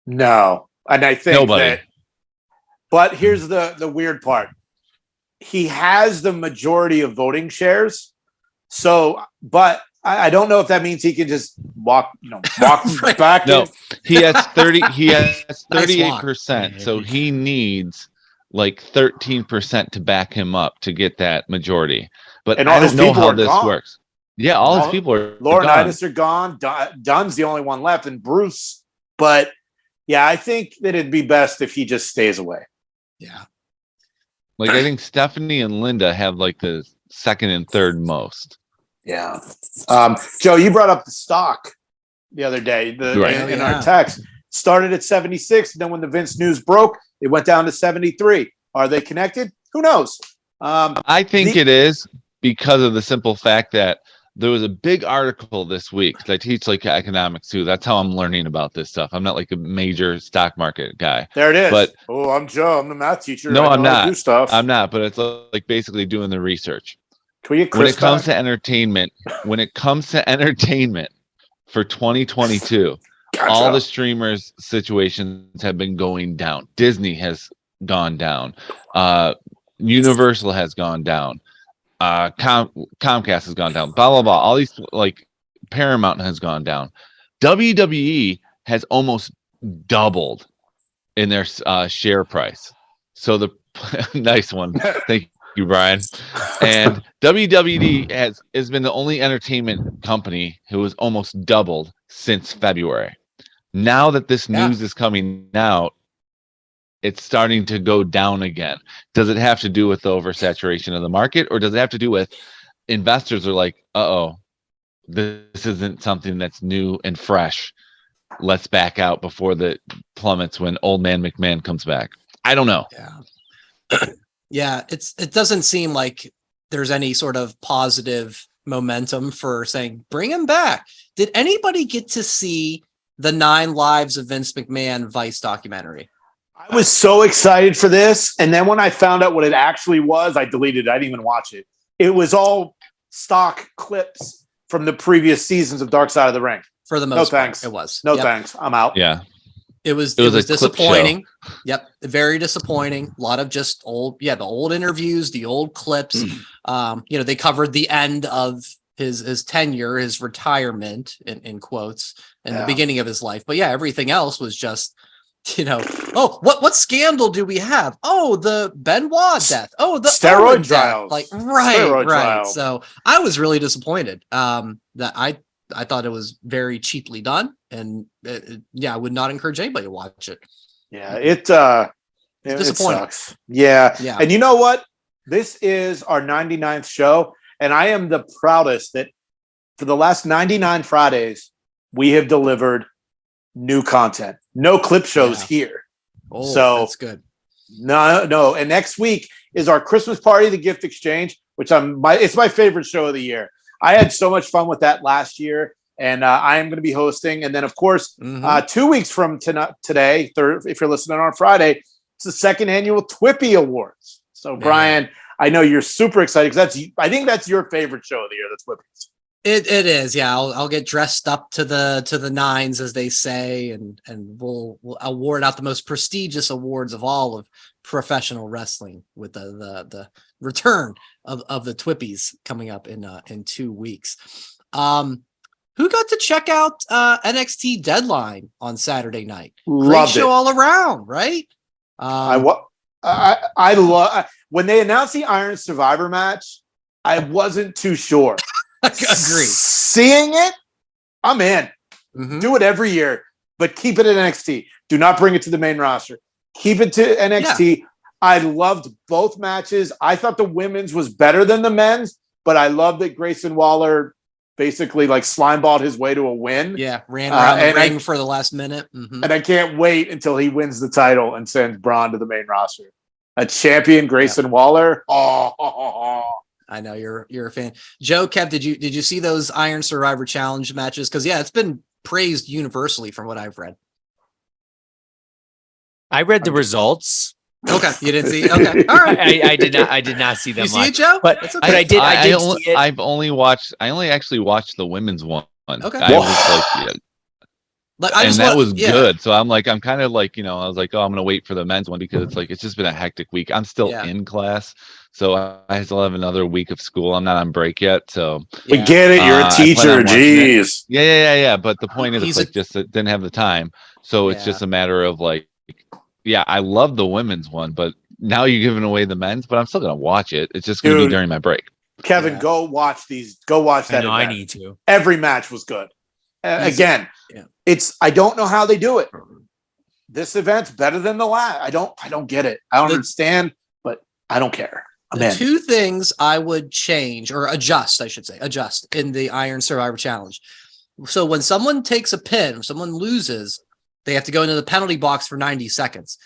No. And I think Nobody. But here's the weird part. He has the majority of voting shares. So, but I don't know if that means he can just walk Right. back. No, he has 38%. So he needs like 13% to back him up to get that majority. But And all I his don't know people how are this gone. works. Yeah, all his people are Laurinaitis gone. are gone. Dunn's the only one left, and Bruce. But yeah, I think that it'd be best if he just stays away. Yeah. Like, I think Stephanie and Linda have like the second and third most. Yeah. Joe, you brought up the stock the other day in our text. Started at 76. Then when the Vince news broke, it went down to 73. Are they connected? Who knows? I think it is because of the simple fact that there was a big article this week. I teach like economics too. That's how I'm learning about this stuff. I'm not like a major stock market guy. There it is. But I'm Joe. I'm the math teacher. No, I'm not. Do stuff. I'm not. But it's like basically doing the research. Can we get Chris when it comes back? to entertainment for 2022, Gotcha. all the streamers situations have been going down. Disney has gone down. Universal has gone down. Comcast has gone down. Blah blah blah. All these, like, Paramount has gone down. WWE has almost doubled in their share price. So the nice one. Thank you, Brian. And WWE has been the only entertainment company who has almost doubled since February. Now that this news is coming out, it's starting to go down again. Does it have to do with the oversaturation of the market, or does it have to do with investors are like, this isn't something that's new and fresh. Let's back out before the plummets when old man McMahon comes back. I don't know. Yeah, it doesn't seem like there's any sort of positive momentum for saying bring him back. Did anybody get to see the 9 Lives of Vince McMahon Vice documentary? I was so excited for this, and then when I found out what it actually was, I deleted it. I didn't even watch it. It was all stock clips from the previous seasons of Dark Side of the Ring. For the most part, it was. No thanks. I'm out. Yeah. It was disappointing. Yep. Very disappointing. A lot of just the old interviews, the old clips. They covered the end of his tenure, his retirement in quotes, and the beginning of his life. But everything else was just, what scandal do we have? Oh, the Benoit death. Oh, the steroid trials. Right. Trials. So I was really disappointed. That I thought it was very cheaply done, and I would not encourage anybody to watch it. Yeah, it's disappointing. It sucks. Yeah. And you know what? This is our 99th show, and I am the proudest that for the last 99 Fridays, we have delivered new content. No clip shows here. Oh, so that's good. No. And next week is our Christmas party, the gift exchange, which it's my favorite show of the year. I had so much fun with that last year, and I am going to be hosting. And then, of course, 2 weeks from today, if you're listening on Friday, it's the second annual Twippy Awards. So, Brian, I know you're super excited because I think that's your favorite show of the year. That's Twippies. It is, yeah. I'll get dressed up to the nines, as they say, and we'll award out the most prestigious awards of all of professional wrestling with the return of the Twippies coming up in 2 weeks. Who got to check out NXT Deadline on Saturday night? Great show all around, right? I love when they announced the Iron Survivor match. I wasn't too sure. Agree. Seeing it, I'm in. Mm-hmm. Do it every year, but keep it at NXT. Do not bring it to the main roster. Keep it to NXT. Yeah. I loved both matches. I thought the women's was better than the men's, but I love that Grayson Waller basically like slimeballed his way to a win. Yeah, ran around the ring for the last minute. Mm-hmm. And I can't wait until he wins the title and sends Braun to the main roster. A champion, Grayson Waller. I know you're a fan. Joe, Kev, did you see those Iron Survivor Challenge matches? Because it's been praised universally from what I've read. I read the results. Okay, you didn't see. Okay, all right. I did not see them. You see it, Joe? But okay. I did see it. I only actually watched the women's one. Okay. I was like, that was good. So I'm kind of like, I was like, oh, I'm gonna wait for the men's one because it's just been a hectic week. I'm still in class, so I still have another week of school. I'm not on break yet, so we get it. You're a teacher. Jeez. Yeah. But the point is, just didn't have the time. So it's just a matter of like, I love the women's one, but now you're giving away the men's. But I'm still gonna watch it. It's just gonna be during my break. Kevin, go watch these. Go watch that. I need to. Every match was good. Again, I don't know how they do it. This event's better than the last. I don't get it. I don't understand, but I don't care. Two things I would change or adjust, I should say, in the Iron Survivor Challenge. So when someone takes a pin or someone loses, they have to go into the penalty box for 90 seconds.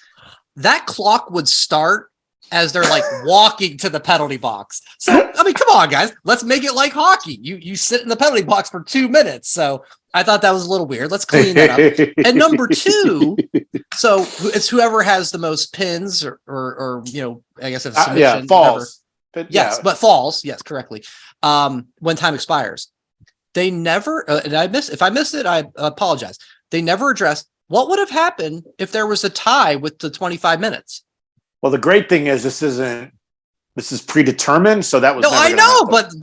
That clock would start as they're like walking to the penalty box. So, I mean, come on, guys, let's make it like hockey. You sit in the penalty box for 2 minutes. So I thought that was a little weird. Let's clean that up. And number two, so it's whoever has the most pins or I guess if submission, falls. But falls, yes, correctly. When time expires. They never, and if I missed it, I apologize. They never addressed what would have happened if there was a tie with the 25 minutes. Well, the great thing is this is predetermined, so that was I know, but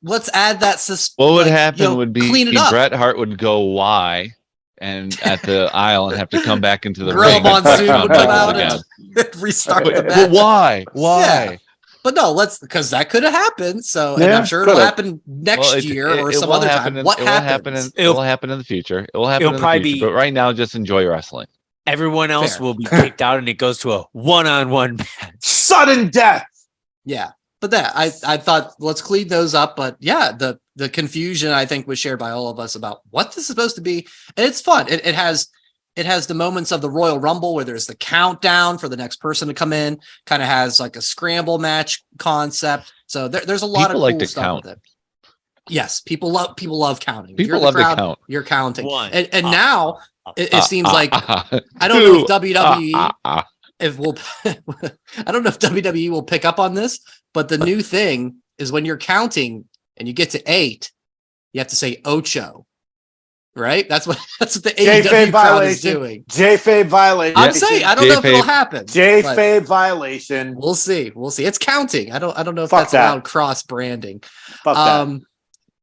let's add that. What would happen would be clean it up. Bret Hart would go Y and at the aisle and have to come back into the Gorilla ring. Monsoon would come out and restart the match. But why? Yeah. But no, because that could have happened. So and I'm sure it'll happen next year or some other time. What happens? It will happen in the future. It will happen in the future. But right now, just enjoy wrestling. Everyone else will be kicked out, and it goes to a one-on-one match. Sudden death. Yeah, but I thought let's clean those up. But yeah, the confusion I think was shared by all of us about what this is supposed to be, and it's fun. It has the moments of the Royal Rumble where there's the countdown for the next person to come in. Kind of has like a scramble match concept. So there's a lot of cool stuff with it. Yes, people love counting. People love to count. You're counting, and now. It seems like I don't know if WWE I don't know if WWE will pick up on this, but the new thing is when you're counting and you get to 8, you have to say ocho, right? That's what the AEW crowd is doing. J-Fab violation. I'm saying I don't know if it'll happen. J-Fab violation. We'll see. It's counting. I don't know if that's allowed cross branding.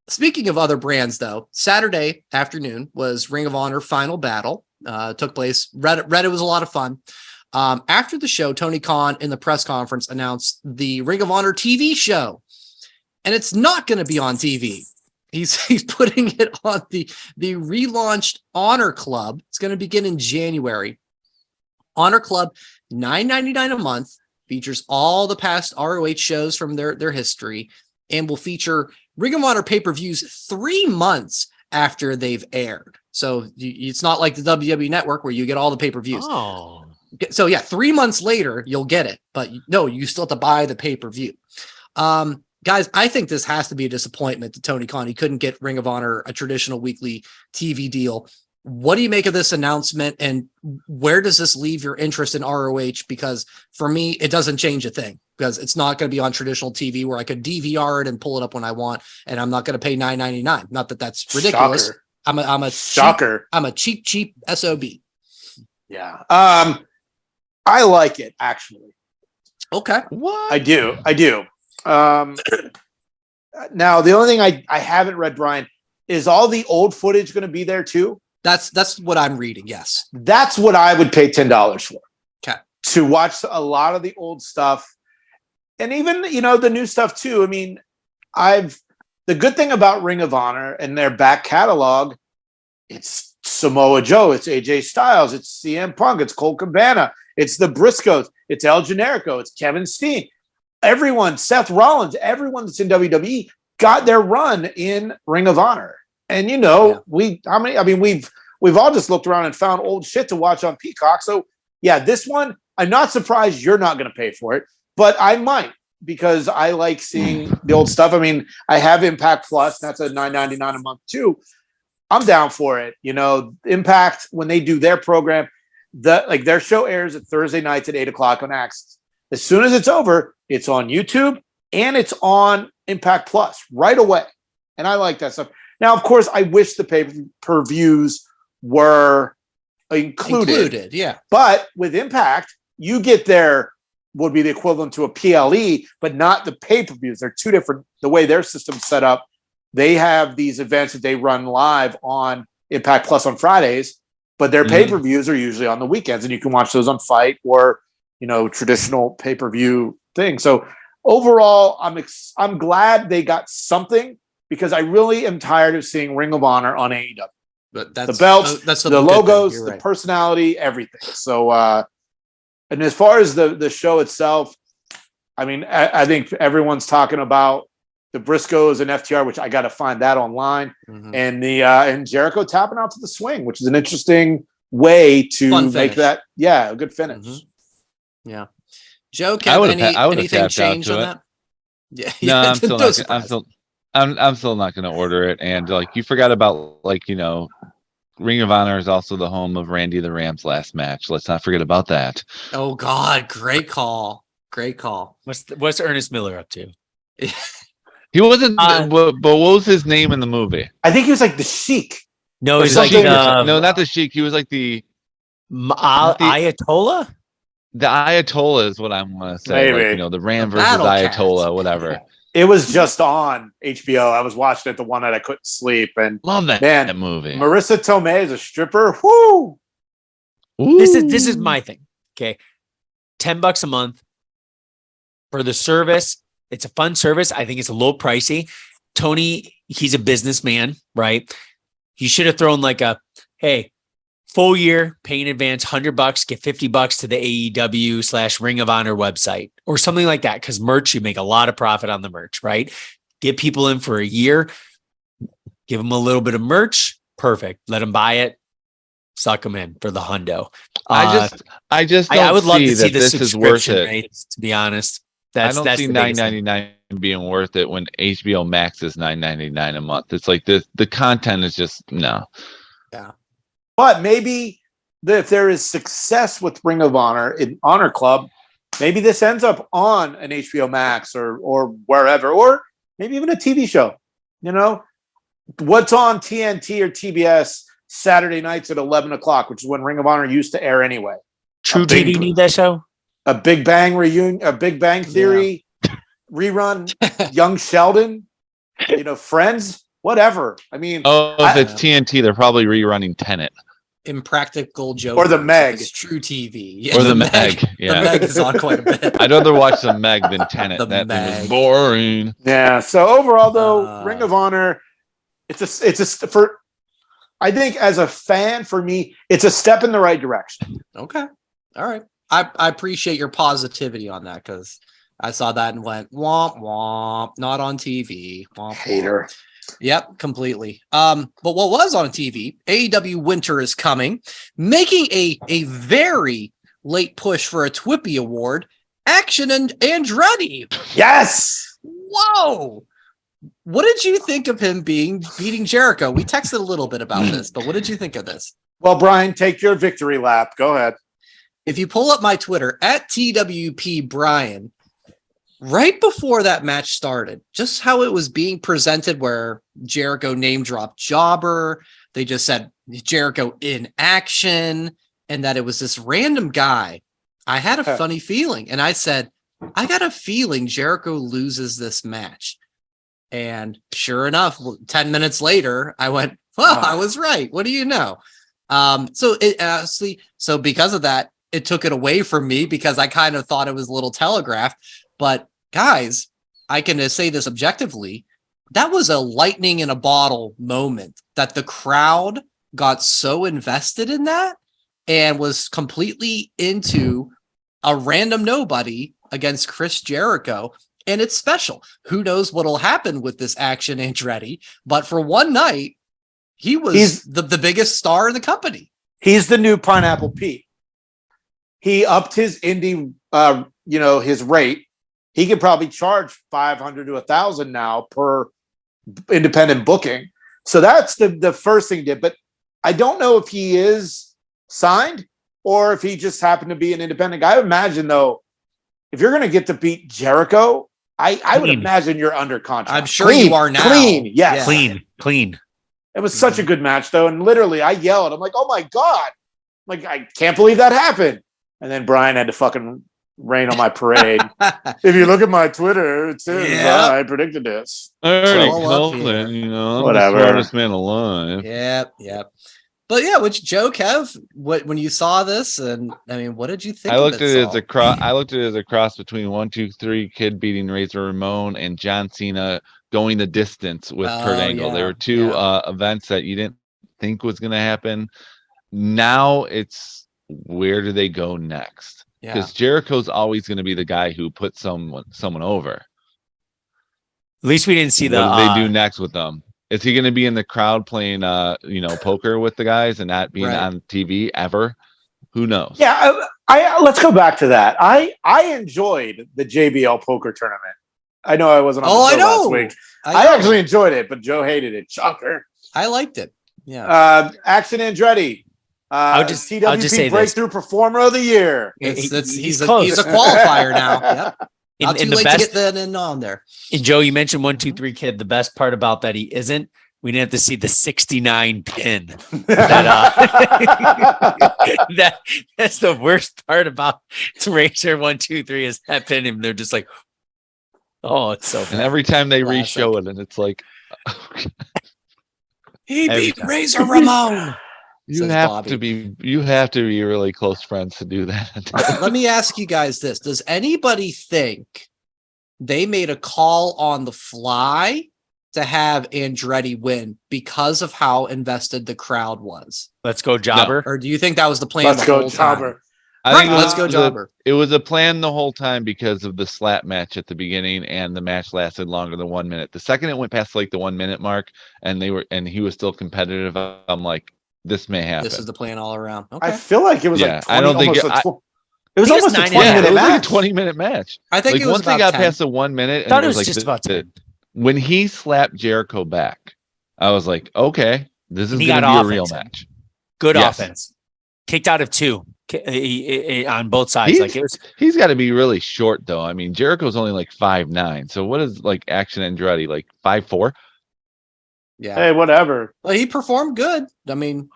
Speaking of other brands, though, Saturday afternoon was Ring of Honor Final Battle. Took place. Reddit was a lot of fun. After the show, Tony Khan in the press conference announced the Ring of Honor TV show, and it's not going to be on TV. He's putting it on the relaunched Honor Club. It's going to begin in January. Honor Club, $9.99 a month, features all the past ROH shows from their history, and will feature Ring of Honor pay-per-views 3 months after they've aired. So it's not like the WWE Network where you get all the pay-per-views. Oh. So 3 months later, you'll get it. But no, you still have to buy the pay-per-view. Guys, I think this has to be a disappointment to Tony Khan. He couldn't get Ring of Honor a traditional weekly TV deal. What do you make of this announcement, and where does this leave your interest in ROH? Because for me, it doesn't change a thing, because it's not going to be on traditional TV where I could DVR it and pull it up when I want, and I'm not going to pay $9.99. Not that that's ridiculous. Shocker. I'm a shocker. I'm a cheap SOB. Yeah. I like it, actually. Okay. What? I do. Now, the only thing I haven't read, Brian, is all the old footage going to be there too? That's what I'm reading. Yes. That's what I would pay $10 for. Okay. To watch a lot of the old stuff, and even, the new stuff too. I mean, the good thing about Ring of Honor and their back catalog, it's Samoa Joe, it's AJ Styles, it's CM Punk, it's Colt Cabana, it's the Briscoes, it's El Generico, it's Kevin Steen. Everyone, Seth Rollins, everyone that's in WWE got their run in Ring of Honor. And we've all just looked around and found old shit to watch on Peacock. So yeah, this one, I'm not surprised you're not going to pay for it, but I might, because I like seeing the old stuff. I mean, I have Impact Plus. That's a $9.99 a month too. I'm down for it. You know, Impact, when they do their program, their show airs at Thursday nights at 8:00 on Access. As soon as it's over, it's on YouTube and it's on Impact Plus right away. And I like that stuff. Now, of course, I wish the pay-per-views were included. Yeah. But with Impact, you get their would be the equivalent to a PLE, but not the pay-per-views. They're two different. The way their system's set up, they have these events that they run live on Impact Plus on Fridays, but their pay-per-views are usually on the weekends, and you can watch those on Fight or traditional pay-per-view thing. So overall, I'm glad they got something, because I really am tired of seeing Ring of Honor on AEW. But that's the belts, that's the logos, the personality, everything. So, and as far as the show itself, I mean, I think everyone's talking about the Briscoes and FTR, which I got to find that online, and and Jericho tapping out to the swing, which is an interesting way to make that, a good finish. Yeah, Joe, anything change on that? Yeah, no, I'm still not going to order it. And you forgot about Ring of Honor is also the home of Randy the Ram's last match. Let's not forget about that. Oh God, great call. What's Ernest Miller up to? He wasn't, but what was his name in the movie? I think he was like the Sheik. No, he's no, not the Sheik. He was like the Ayatollah. The Ayatollah is what I want to say. Maybe. The Ram versus Ayatollah, whatever. It was just on HBO. I was watching it the one night I couldn't sleep, and love that movie. Marissa Tomei is a stripper. Whoo! This is my thing. Okay, $10 a month for the service. It's a fun service. I think it's a little pricey. Tony, he's a businessman, right? He should have thrown full year, pay in advance, $100, get $50 to the AEW / Ring of Honor website or something like that. Because merch, you make a lot of profit on the merch, right? Get people in for a year, give them a little bit of merch. Perfect. Let them buy it. Suck them in for the hundo. I would love to see the subscription rates, to be honest. I don't see $9.99 being worth it when HBO Max is $9.99 a month. It's like the content is just no. Yeah. But maybe if there is success with Ring of Honor in Honor Club, maybe this ends up on an HBO Max or wherever, or maybe even a TV show. What's on TNT or TBS Saturday nights at 11 o'clock, which is when Ring of Honor used to air anyway. True TV need that show? A Big Bang reunion, a Big Bang Theory rerun, Young Sheldon, Friends, whatever. I mean, if it's TNT, they're probably rerunning Tenet. Impractical Joke or the Meg. It's True TV. Yeah, or the Meg. Yeah. The Meg is on quite a bit. I'd rather watch the Meg than Tenet. That thing was boring. Yeah. So overall, though, Ring of Honor, I think as a fan, for me, it's a step in the right direction. Okay. All right. I appreciate your positivity on that, because I saw that and went, womp, womp, not on TV. Womp, hater. Womp. Yep, completely. But what was on TV, AEW Winter is coming, making a very late push for a TWIPY award, Action and Andretti. Yes! Whoa! What did you think of him beating Jericho? We texted a little bit about this, but what did you think of this? Well, Brian, take your victory lap. Go ahead. If you pull up my Twitter at TWP Brian, right before that match started, just how it was being presented, where Jericho name dropped Jobber, they just said Jericho in action, and that it was this random guy. I had a funny feeling, and I said, I got a feeling Jericho loses this match. And sure enough, 10 minutes later, I went, I was right. What do you know? So because of that, it took it away from me, because I kind of thought it was a little telegraphed. But guys, I can say this objectively. That was a lightning in a bottle moment, that the crowd got so invested in that and was completely into a random nobody against Chris Jericho. And it's special. Who knows what'll happen with this Action Andretti? But for one night, he's the biggest star in the company. He's the new Pineapple Pete. He upped his indie, his rate he could probably charge $500 to $1,000 now per independent booking. So that's the first thing he did. But I don't know if he is signed or if he just happened to be an independent guy. I imagine, though, if you're going to get to beat Jericho, I would imagine you're under contract. I'm sure you are now. Clean, yes. Clean. It was such a good match, though. And literally, I yelled. I'm like, oh, my God. Like, I can't believe that happened. And then Brian had to fucking rain on my parade. If you look at my Twitter, it says I predicted this. All right, So, I'm whatever. the smartest man alive. Yep. But yeah, Joe, Kev, when you saw this, and I mean, what did you think? I looked at it as a cross. I looked at it as a cross between 1, 2, 3 Kid beating Razor Ramon and John Cena going the distance with Kurt Angle. There were two events that you didn't think was going to happen. Now it's where do they go next? Because Jericho's always going to be the guy who puts someone over. At least we didn't see what do they do next with them? Is he going to be in the crowd playing, poker with the guys and not being on TV ever? Who knows? Yeah, I let's go back to that. I enjoyed the JBL poker tournament. I know I wasn't on the show last week. I actually enjoyed it, but Joe hated it. Shocker. I liked it. Yeah. Action Andretti. TWP say Breakthrough Performer of the Year. He's a qualifier now. Yep. Not too late to get that in on there. And Joe, you mentioned 1, 2, 3 Kid. The best part about that he isn't. We didn't have to see the 69 pin. That's the worst part about Razor 1, 2, 3 is that pin, and they're just like, oh, it's so bad. And every time they re-show it, and it's like, he beat Razor Ramon. You have to be really close friends to do that. Let me ask you guys this. Does anybody think they made a call on the fly to have Andretti win because of how invested the crowd was? Let's go Jobber. No. Or do you think that was the plan? Let's go Jobber. I think let's go Jobber. It was a plan the whole time because of the slap match at the beginning, and the match lasted longer than 1 minute. The second it went past like the 1 minute mark, and he was still competitive, I'm like, this may happen. This is the plan all around. Okay. I feel like it was like 20, I don't think it was almost a 20-minute match. Like a 20-minute match. I think like it was once they got past the 1 minute, and it was like just about 10. When he slapped Jericho back, I was like, okay, this is going to be a real match. Good offense. Kicked out of 2 on both sides. He's got to be really short though. I mean, Jericho's only like 5'9". So what is like Action Andretti, like 5'4"? Yeah. Hey, whatever. Well, he performed good. I mean,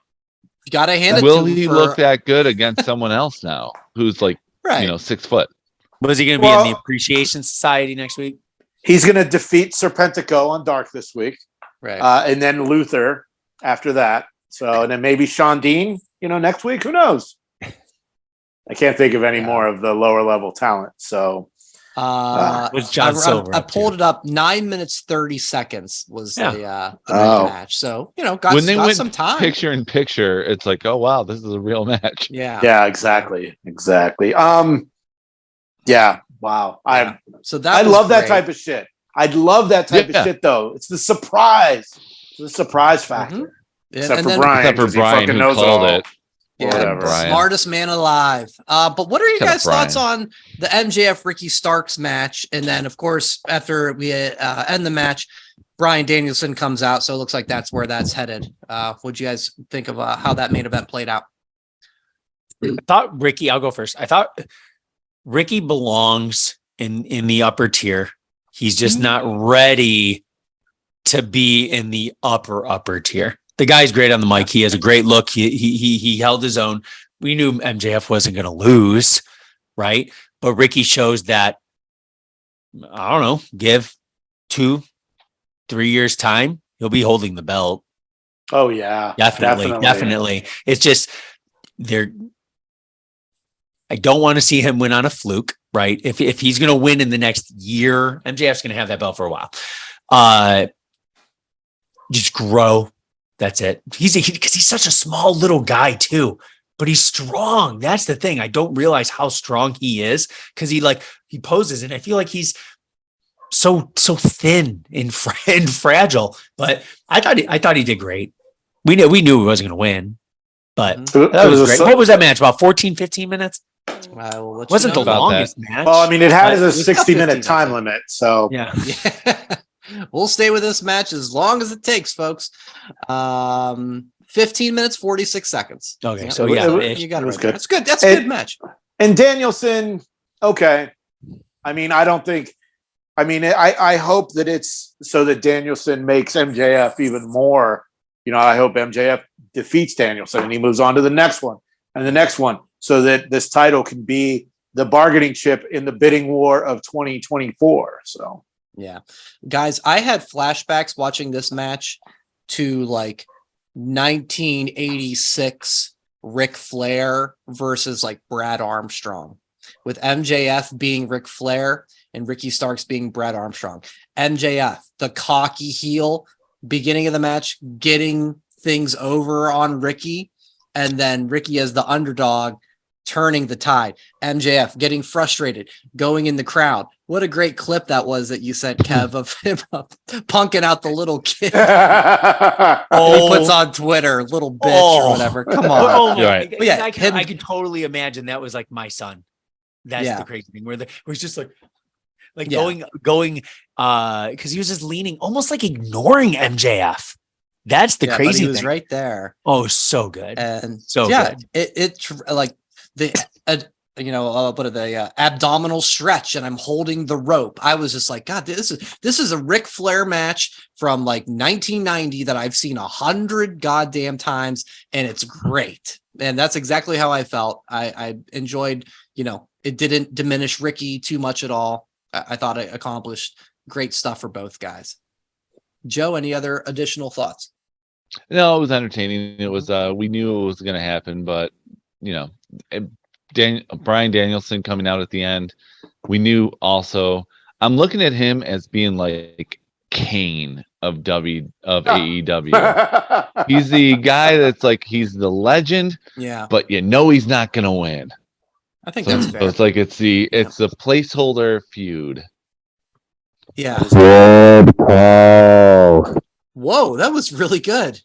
you got to hand it Will to him. He look that good against someone else now who's like, 6 foot? Was he going to be in the Appreciation Society next week? He's going to defeat Serpentico on Dark this week. Right. And then Luther after that. So, and then maybe Sean Dean, next week. Who knows? I can't think of any more of the lower level talent. So, with John Silver, I pulled it up. 9 minutes 30 seconds was the match. So got some time. Picture in picture, it's like, oh wow, this is a real match. Yeah, exactly. Yeah, wow. So that I love that type of shit. I'd love that type of shit though. It's the surprise. It's the surprise factor. Mm-hmm. Except for Brian who called it. Yeah, smartest man alive. But what are you guys' thoughts on the MJF Ricky Starks match? And then, of course, after we end the match, Bryan Danielson comes out. So it looks like that's where that's headed. What'd you guys think of how that main event played out? I thought Ricky, I'll go first. I thought Ricky belongs in the upper tier. He's just not ready to be in the upper tier. The guy's great on the mic. He has a great look. He held his own. We knew MJF wasn't going to lose, right? But Ricky shows that, I don't know, give 2-3 years time, he'll be holding the belt. Oh yeah, definitely. It's just I don't want to see him win on a fluke, right? If he's going to win in the next year, MJF's going to have that belt for a while. Just grow. That's it. Because he's such a small little guy too, but he's strong. That's the thing. I don't realize how strong he is because he poses, and I feel like he's so thin and fragile. But I thought he did great. We knew he wasn't going to win, but that was great. What was that match? About 14, 15 minutes? Wasn't the longest match. Well, I mean, it has a 60-minute time limit, so yeah. We'll stay with this match as long as it takes, folks. 15 minutes, 46 seconds. Okay, yeah. so you got it. Right. Good. That's good. That's a good match. And Danielson, okay. I mean, I hope that it's so that Danielson makes MJF even more. You know, I hope MJF defeats Danielson and he moves on to the next one and the next one, so that this title can be the bargaining chip in the bidding war of 2024. So, yeah, guys, I had flashbacks watching this match to like 1986 Ric Flair versus like Brad Armstrong, with MJF being Ric Flair and Ricky Starks being Brad Armstrong. MJF, the cocky heel, beginning of the match, getting things over on Ricky, and then Ricky as the underdog, turning the tide. MJF getting frustrated, going in the crowd. What a great clip that was that you sent, Kev, of him punking out the little kid. He puts on Twitter, little bitch or whatever. Come on. Right. But yeah, I could totally imagine that was like my son. That's the crazy thing, where it was just like going because he was just leaning, almost like ignoring MJF. That's the crazy he was thing. Right there. Oh, so good. And so good. It's like the what are the abdominal stretch, and I'm holding the rope. I was just like, God, this is a Ric Flair match from like 1990 that I've seen 100 goddamn times, and it's great. And that's exactly how I felt. I enjoyed, it didn't diminish Ricky too much at all. I thought it accomplished great stuff for both guys. Joe, any other additional thoughts? No, it was entertaining. It was we knew it was going to happen, but Bryan Danielson coming out at the end, we knew also. I'm looking at him as being like Kane of AEW. He's the guy that's like, he's the legend, but he's not going to win. I think that's fair. So it's like it's a placeholder feud. Yeah. Whoa, that was really good.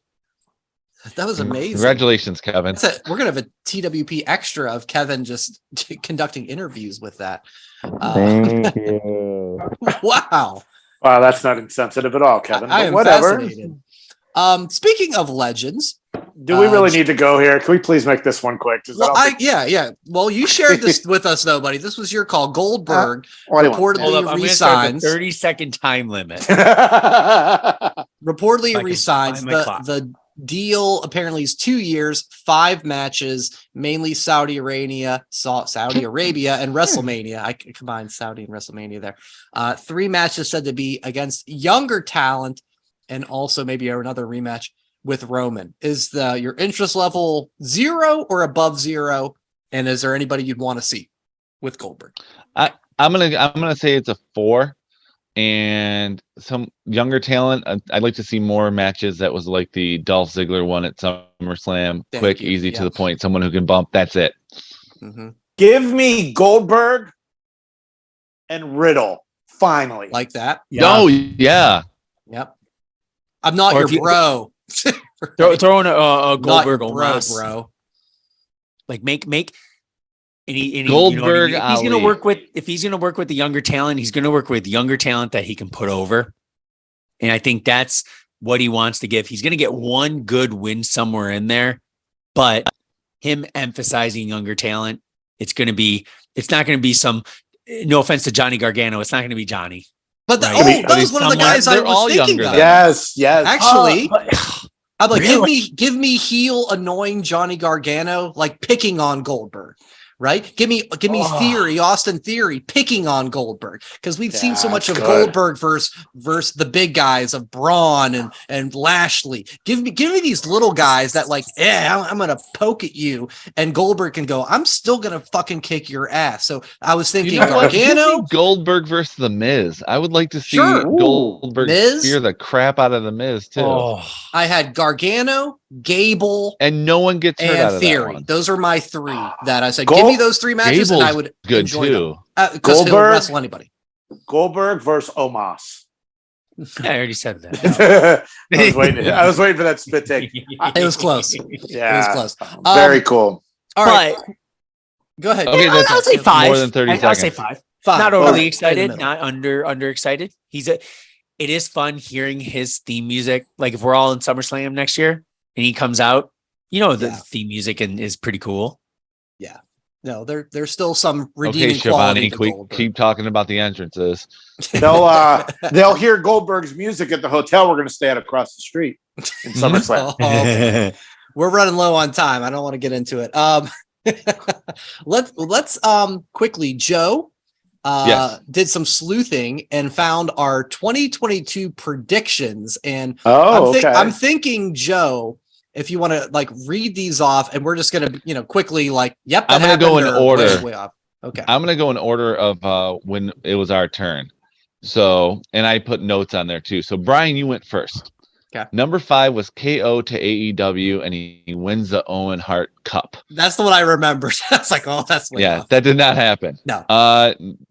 That was amazing. Congratulations, Kevin. We're gonna have a TWP extra of Kevin just conducting interviews with that. Thank you. Wow. Wow, that's not insensitive at all, Kevin. I am fascinated. Speaking of legends, do we really need to go here? Can we please make this one quick? Yeah. Well, you shared this with us, though, buddy. This was your call. Goldberg reportedly resigns. 30-second time limit. Reportedly resigns. The deal apparently is 2 years, 5 matches, mainly Saudi Arabia, and WrestleMania. I combined Saudi and WrestleMania there. 3 matches said to be against younger talent, and also maybe another rematch with Roman. Is your interest level 0 or above 0? And is there anybody you'd want to see with Goldberg? I'm gonna say it's a 4. And some younger talent. I'd like to see more matches that was like the Dolph Ziggler one at SummerSlam. Quick, easy, to the point. Someone who can bump. That's it. Mm-hmm. Give me Goldberg and Riddle. Finally, like that. Oh yeah. Yep. I'm not your bro. Throwing a Goldberg bro. Like make. And he Goldberg, if he's going to work with the younger talent, he's going to work with younger talent that he can put over. And I think that's what he wants to give. He's going to get one good win somewhere in there, but him emphasizing younger talent, it's not going to be some, no offense to Johnny Gargano. It's not going to be Johnny. But that was one of the guys I was thinking of. Yes. Actually, I'm like, give me heel annoying Johnny Gargano, like picking on Goldberg. Right? Give me Theory, Austin Theory, picking on Goldberg, because we've seen so much of Goldberg versus the big guys of Braun and Lashley. Give me these little guys that like, I'm gonna poke at you, and Goldberg can go, I'm still gonna fucking kick your ass. So I was thinking Gargano, Goldberg versus the Miz. I would like to see Goldberg spear the crap out of the Miz too. I had Gargano, Gable, and no one gets hurt out of Theory. That one. Those are my 3 that I said. Give me those 3 matches, Gable's and I would good enjoy too. Because he'll wrestle anybody. Goldberg versus Omos. I already said that. I was waiting for that spit take. It was close. Yeah, it was close. Very cool. All right. Go ahead. Okay, I'll say 5. More than 30 I'll seconds. say 5. 5. Not All overly right. excited, not under excited. It is fun hearing his theme music. Like if we're all in SummerSlam next year and he comes out, the theme music is pretty cool. Yeah. No, there's still some redeeming Okay, quality Shivani, to Goldberg. keep talking about the entrances. They'll hear Goldberg's music at the hotel we're going to stay at across the street in SummerSlam. Okay. We're running low on time. I don't want to get into it. Let's quickly. Joe did some sleuthing and found our 2022 predictions, and I'm thinking, Joe, if you want to read these off, and we're just gonna quickly yep. I'm gonna go in order. Way off. Okay. I'm gonna go in order of when it was our turn. So, and I put notes on there too. So, Brian, you went first. Okay. Number 5 was KO to AEW, and he wins the Owen Hart Cup. That's the one I remember. That's that's way off. That did not happen. No.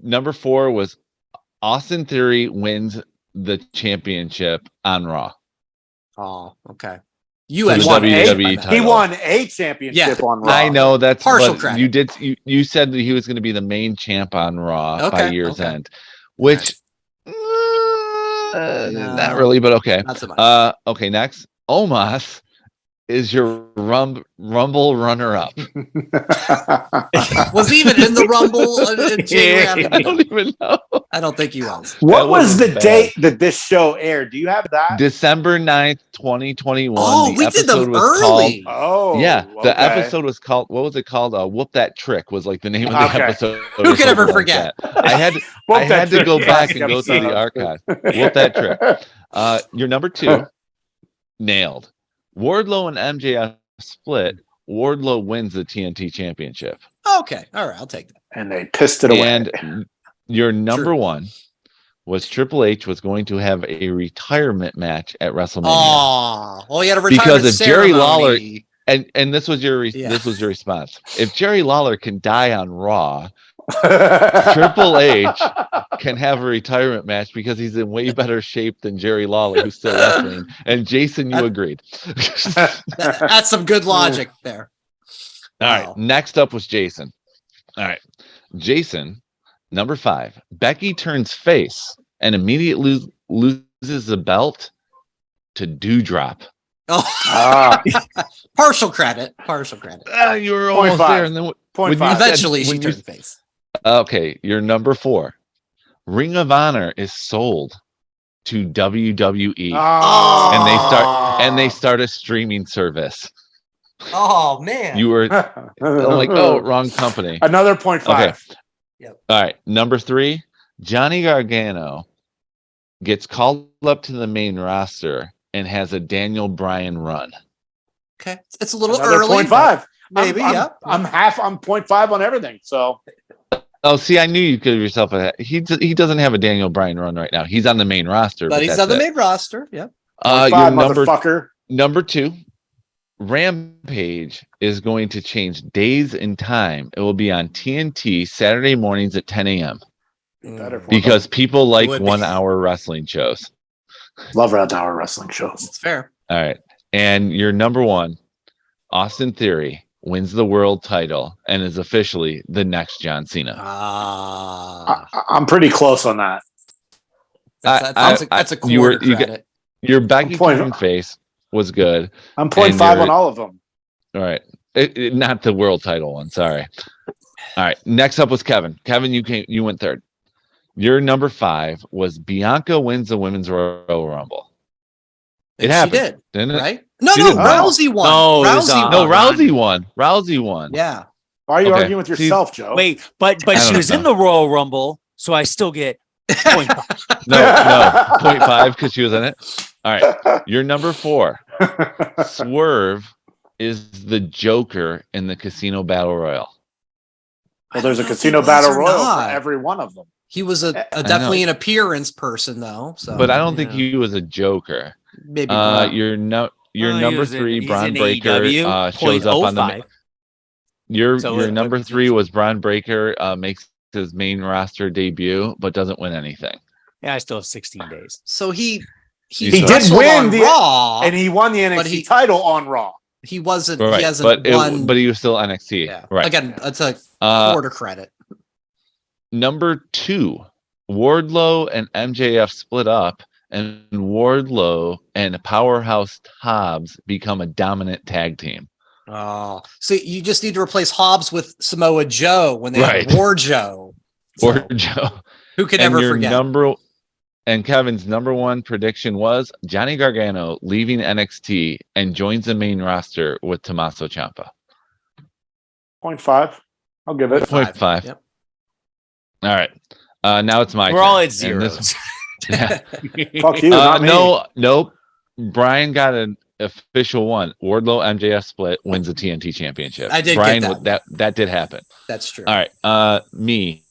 Number 4 was Austin Theory wins the championship on Raw. Oh, okay. He won a championship on Raw. I know that's partial credit. You said that he was going to be the main champ on Raw by year's end, which not really, but okay. Not so much. Okay, next, Omos is your Rumble runner-up. Was he even in the Rumble? I don't even know. I don't think he was. What was the date that this show aired? Do you have that? December 9th, 2021. Oh, we did them early. The episode was called, what was it called? Whoop That Trick was the name of the episode. Who could ever forget? I had to go back and go through the archive. Whoop That Trick. Your number 2, nailed. Wardlow and MJF split. Wardlow wins the TNT championship. Okay. All right. I'll take that. And they pissed it away. And your number 1 was Triple H was going to have a retirement match at WrestleMania. Oh, well, he had a retirement because if ceremony. Jerry Lawler and this was your response. If Jerry Lawler can die on Raw, Triple H can have a retirement match because he's in way better shape than Jerry Lawler, who's still wrestling. And Jason, you agreed. That's some good logic there. All right. Next up was Jason. All right. Jason, number 5. Becky turns face and immediately loses the belt to Doudrop. Partial credit. You were almost there. And then eventually she turned face. Okay, your number 4. Ring of Honor is sold to WWE, and they start a streaming service. Oh man! You were wrong company. Another 0.5. Okay. Yep. All right, number 3. Johnny Gargano gets called up to the main roster and has a Daniel Bryan run. Okay, it's a little Another early. 0.5. Maybe. I'm 0.5 on everything. So. Oh, see, I knew you could give yourself a. He doesn't have a Daniel Bryan run right now. He's on the main roster, but he's on the main roster. Yeah. Your number 2, Rampage is going to change days and time. It will be on TNT Saturday mornings at 10 a.m. Because people like 1 hour wrestling shows. Love 1 hour wrestling shows. It's fair. All right, and your number 1, Austin Theory, wins the world title and is officially the next John Cena. I'm pretty close on that. That's a quarter credit. Your Becky turn face was good. I'm 0.5 on all of them. All right. Not the world title one. Sorry. All right. Next up was Kevin. Kevin, you went third. Your number 5 was Bianca wins the Women's Royal Rumble. It happened. She did, didn't it? Right? No, Rousey won. Rousey won. Rousey won. Yeah. Why are you arguing with yourself, Joe? Wait, but she was in the Royal Rumble, so I still get 0.5. No, 0.5 because she was in it. All right. Your number 4. Swerve is the Joker in the Casino Battle Royal. Well, there's a Casino Battle Royal for every one of them. He was a definitely an appearance person, though. So, but I don't think he was a Joker. Maybe your number 3, Braun Breaker, shows up on the. Your number 3 was Braun Breaker makes his main roster debut, but doesn't win anything. Yeah, I still have 16 days. So he did win the Raw, and he won the NXT title on Raw. He wasn't. Right. He hasn't won. But he was still NXT. Yeah. Right. Again, that's a quarter credit. Number 2, Wardlow and MJF split up, and Wardlow and Powerhouse Hobbs become a dominant tag team. Oh, so you just need to replace Hobbs with Samoa Joe when they had War Joe. War Joe. Who can ever forget? And Kevin's number 1 prediction was Johnny Gargano leaving NXT and joins the main roster with Tommaso Ciampa. 0.5. I'll give it 0.5. Yep. All right. Now it's my We're turn. all at zeros. Fuck you. Not me. Nope. Brian got an official one. Wardlow MJF split wins the TNT championship. I did Brian, get that did happen. That's true. All right. Me.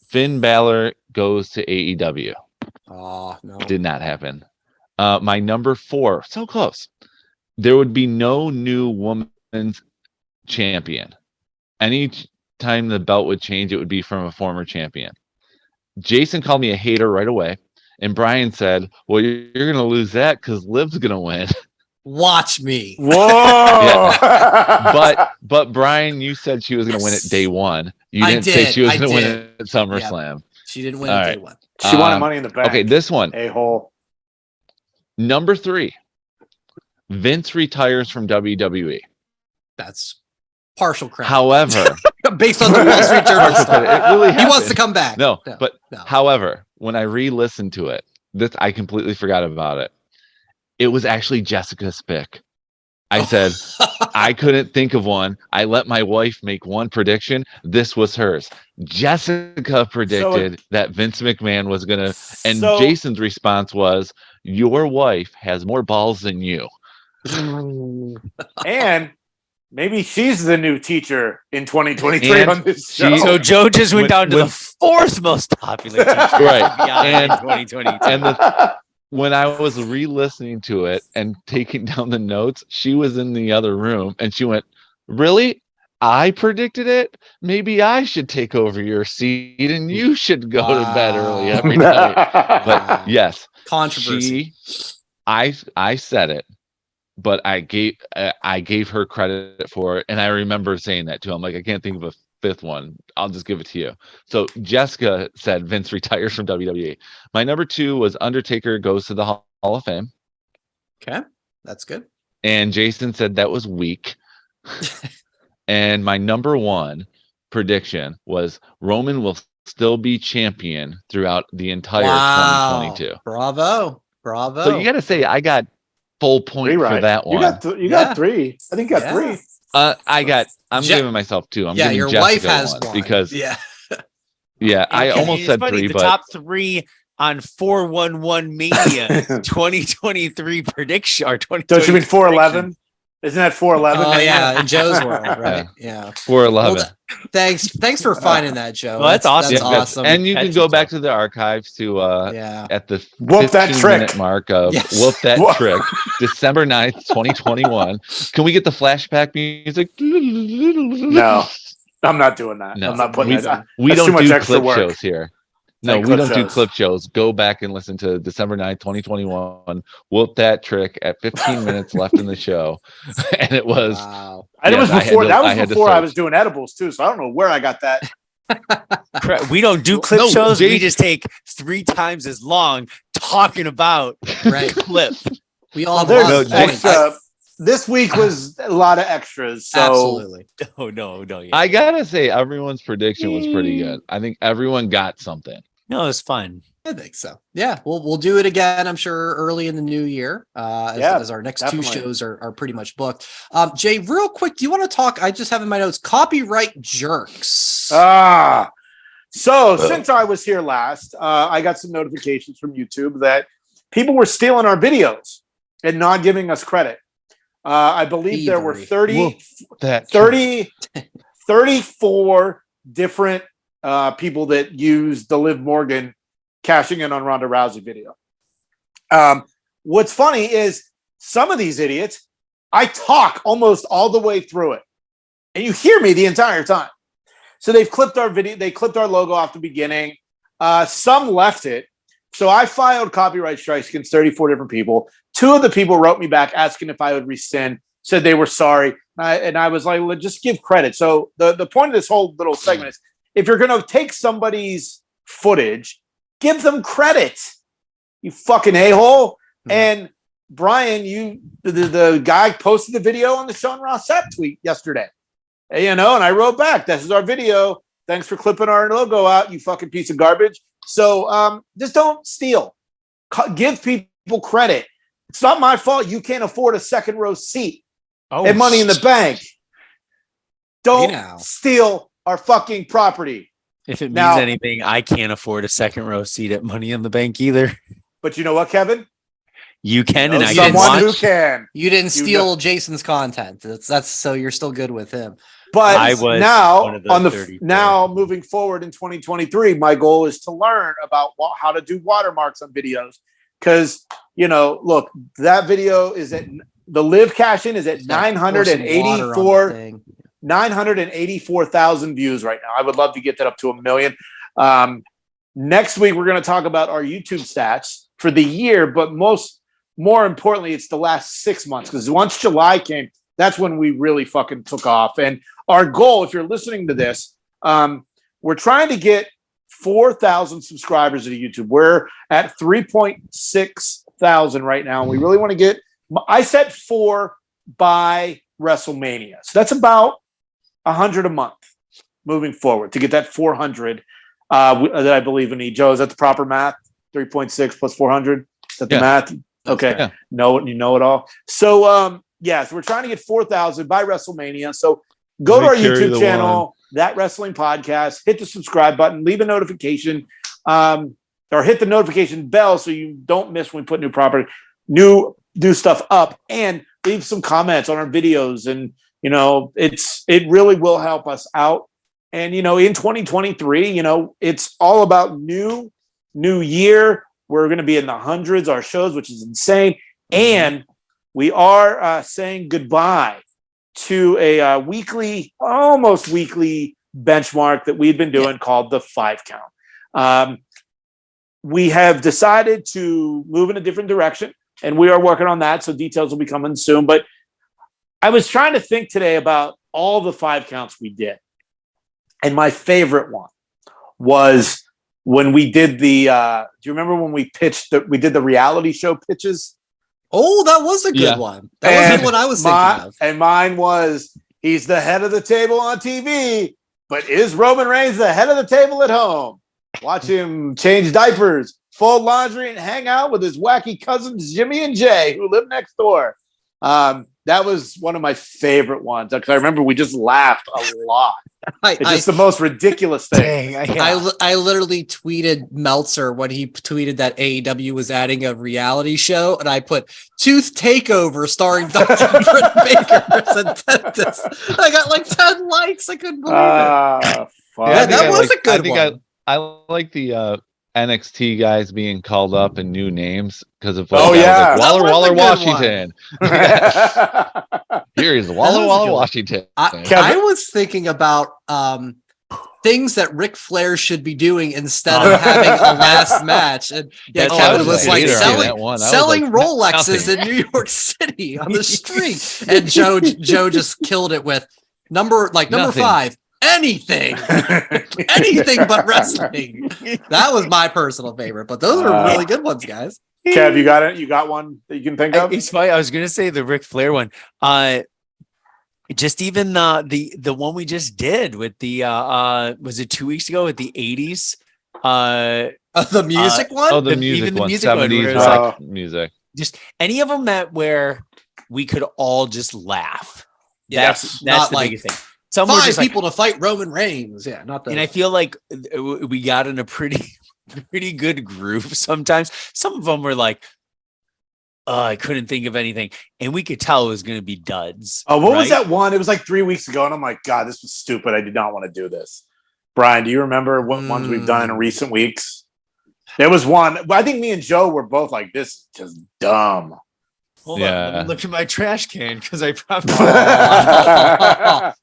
Finn Balor goes to AEW. Oh, no. Did not happen. My number 4, so close. There would be no new women's champion. Any time the belt would change, it would be from a former champion. Jason called me a hater right away. And Brian said, well, you're going to lose that because Liv's going to win. Watch me. Whoa. But Brian, you said she was going to win it day 1. You didn't say she was going to win at SummerSlam. Yep. She didn't win it day 1. She wanted Money in the Bank. Okay, this one. A-hole. Number 3. Vince retires from WWE. That's partial credit. However, based on the Wall Street Journal stuff, it really he wants to come back. No. However, when I re-listened to it, I completely forgot about it. It was actually Jessica's pick. I said, I couldn't think of one. I let my wife make one prediction. This was hers. Jessica predicted that Vince McMahon was going to, and Jason's response was, your wife has more balls than you. And maybe she's the new teacher in 2023 on this show. So Joe just went down to the 4th most popular teacher. Right. In 2022. And when I was re-listening to it and taking down the notes, she was in the other room and she went, really? I predicted it? Maybe I should take over your seat and you should go to bed early every night. But yes, controversy. I said it, but I gave her credit for it. And I remember saying that too. I'm like, I can't think of a 5th one. I'll just give it to you. So Jessica said Vince retires from WWE. My number 2 was Undertaker goes to the Hall of Fame. Okay, that's good. And Jason said that was weak. And my number 1 prediction was Roman will still be champion throughout the entire 2022. Bravo. So you got to say I got full point for that one. You got 3. I think you got 3. I'm giving myself 2. I'm giving your Jessica wife has one because okay. I almost said funny, 3, the but top 3 on 411 Mania 2023 prediction or 2023. Don't you mean 411? Isn't that 411? Oh yeah, in Joe's world, right? Yeah. 411. Well, thanks for finding that, Joe. Well, that's awesome. That's awesome. And you can go back to the archives to at the Whoop that trick 15-minute mark of Whoop That Trick, December 9th, 2021. Can we get the flashback music? No, I'm not doing that. No, I'm not putting that on. We That's don't too much do extra clip work. shows here. No, we don't do clip shows. Go back and listen to December 9th, 2021. Whoop That Trick at 15 minutes left in the show. And it was. Wow. And it was before I was doing edibles too. So I don't know where I got that. We don't do clip shows. We just take 3 times as long talking about clip. We all have this week was a lot of extras. So. Absolutely. No. Yeah. I gotta say, everyone's prediction was pretty good. I think everyone got something. No, it's fun. I think so. Yeah, we'll do it again. I'm sure early in the new year, as our next definitely. 2 shows are pretty much booked. Jay, real quick, do you want to talk? I just have in my notes copyright jerks. So since I was here last, I got some notifications from YouTube that people were stealing our videos and not giving us credit. I believe there were 34 different people that used the Liv Morgan cashing in on Ronda Rousey video. What's funny is some of these idiots, I talk almost all the way through it, and you hear me the entire time. So they've clipped our video, they clipped our logo off the beginning. Some left it. So I filed copyright strikes against 34 different people. 2 of the people wrote me back asking if I would rescind. said they were sorry. And I was like, well, just give credit. So the point of this whole little segment is, if you're going to take somebody's footage, give them credit, you fucking a-hole. And Brian, the guy posted the video on the Sean Ross Sapp tweet yesterday, and I wrote back, this is our video. Thanks for clipping our logo out, you fucking piece of garbage. So just don't steal. Give people credit. It's not my fault you can't afford a second row seat at Money in the Bank. Don't steal our fucking property. If it means anything, I can't afford a second row seat at Money in the Bank either. But you know what, Kevin? You can, and I can watch. Who can. You didn't steal Jason's content. That's so you're still good with him. But I was now moving forward in 2023, my goal is to learn about how to do watermarks on videos. Because, look, that video is at the live cash in is at 984,000 views right now. I would love to get that up to 1 million. Next week, we're going to talk about our YouTube stats for the year, but more importantly, it's the last 6 months, because once July came, that's when we really fucking took off. And our goal, if you're listening to this, we're trying to get 4,000 subscribers to YouTube. We're at 3.6 thousand right now. And we really want to get, I set 4 by WrestleMania. So that's about 100 a month moving forward to get that 400 that I believe we need. Joe, is that the proper math? 3.6 plus 400? Is that the math? Okay. Yeah. You know it all. So, so we're trying to get 4,000 by WrestleMania. So go to our YouTube channel, That Wrestling Podcast, hit the subscribe button, leave a notification, or hit the notification bell so you don't miss when we put new stuff up, and leave some comments on our videos. And, it really will help us out. And, in 2023, it's all about new year. We're going to be in the hundreds, our shows, which is insane. And we are saying goodbye to a almost weekly benchmark that we've been doing called the 5 count. We have decided to move in a different direction, and we are working on that. So details will be coming soon. But I was trying to think today about all the 5 counts we did. And my favorite one was when we did the, do you remember when we did the reality show pitches? Oh, that was a good one. That wasn't what I was thinking of. And mine was, he's the head of the table on TV, but is Roman Reigns the head of the table at home? Watch him change diapers, fold laundry, and hang out with his wacky cousins, Jimmy and Jay, who live next door. That was one of my favorite ones, because I remember we just laughed a lot. It's just the most ridiculous thing. I literally tweeted Meltzer when he tweeted that AEW was adding a reality show, and I put Tooth Takeover starring Dr. Britt Baker as a dentist. I got like 10 likes. I couldn't believe it. That was a good one. I like the NXT guys being called up in new names because of Waller Washington. Here is Waller Washington. I was thinking about things that Ric Flair should be doing instead of having a last match. And Kevin was like selling Rolexes in New York City on the street, and Joe just killed it with number 5. Anything but wrestling. That was my personal favorite, but those are really good ones, guys. Kev, you got it? You got one that you can think of? It's funny. I was gonna say the Ric Flair one. Just even the one we just did with the was it 2 weeks ago with the 80s? The music one? Oh, the music one. 70s music. Just any of them where we could all just laugh. That's the biggest thing. Some 5 people to fight Roman Reigns. Yeah, not that. And I feel like we got in a pretty good groove sometimes. Some of them were like, I couldn't think of anything. And we could tell it was going to be duds. Oh, what was that one? It was like 3 weeks ago. And I'm like, God, this was stupid. I did not want to do this. Brian, do you remember what ones we've done in recent weeks? There was one. I think me and Joe were both like, this is just dumb. Hold on, let me look at my trash can because I probably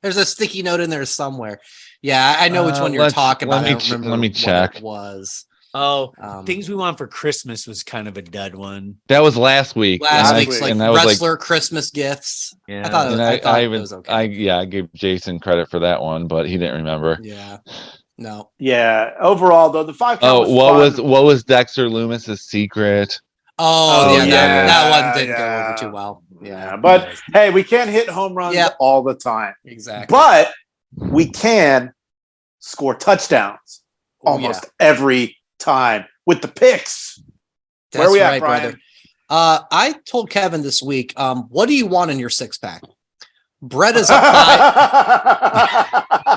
there's a sticky note in there somewhere. Yeah, I know which one you're talking about. Let me check. What it was. Things we want for Christmas was kind of a dud one. That was last week. Last week's like wrestler Christmas gifts. Yeah, I thought it was okay. I gave Jason credit for that one, but he didn't remember. Yeah. No. Yeah. Overall, though, the 5 count what was Dexter Loomis's secret? That one didn't go over too well. Yeah, but hey, we can't hit home runs all the time. Exactly. But we can score touchdowns almost every time with the picks. Where are we at, Brian? Brother. I told Kevin this week, what do you want in your 6-pack? Brett is up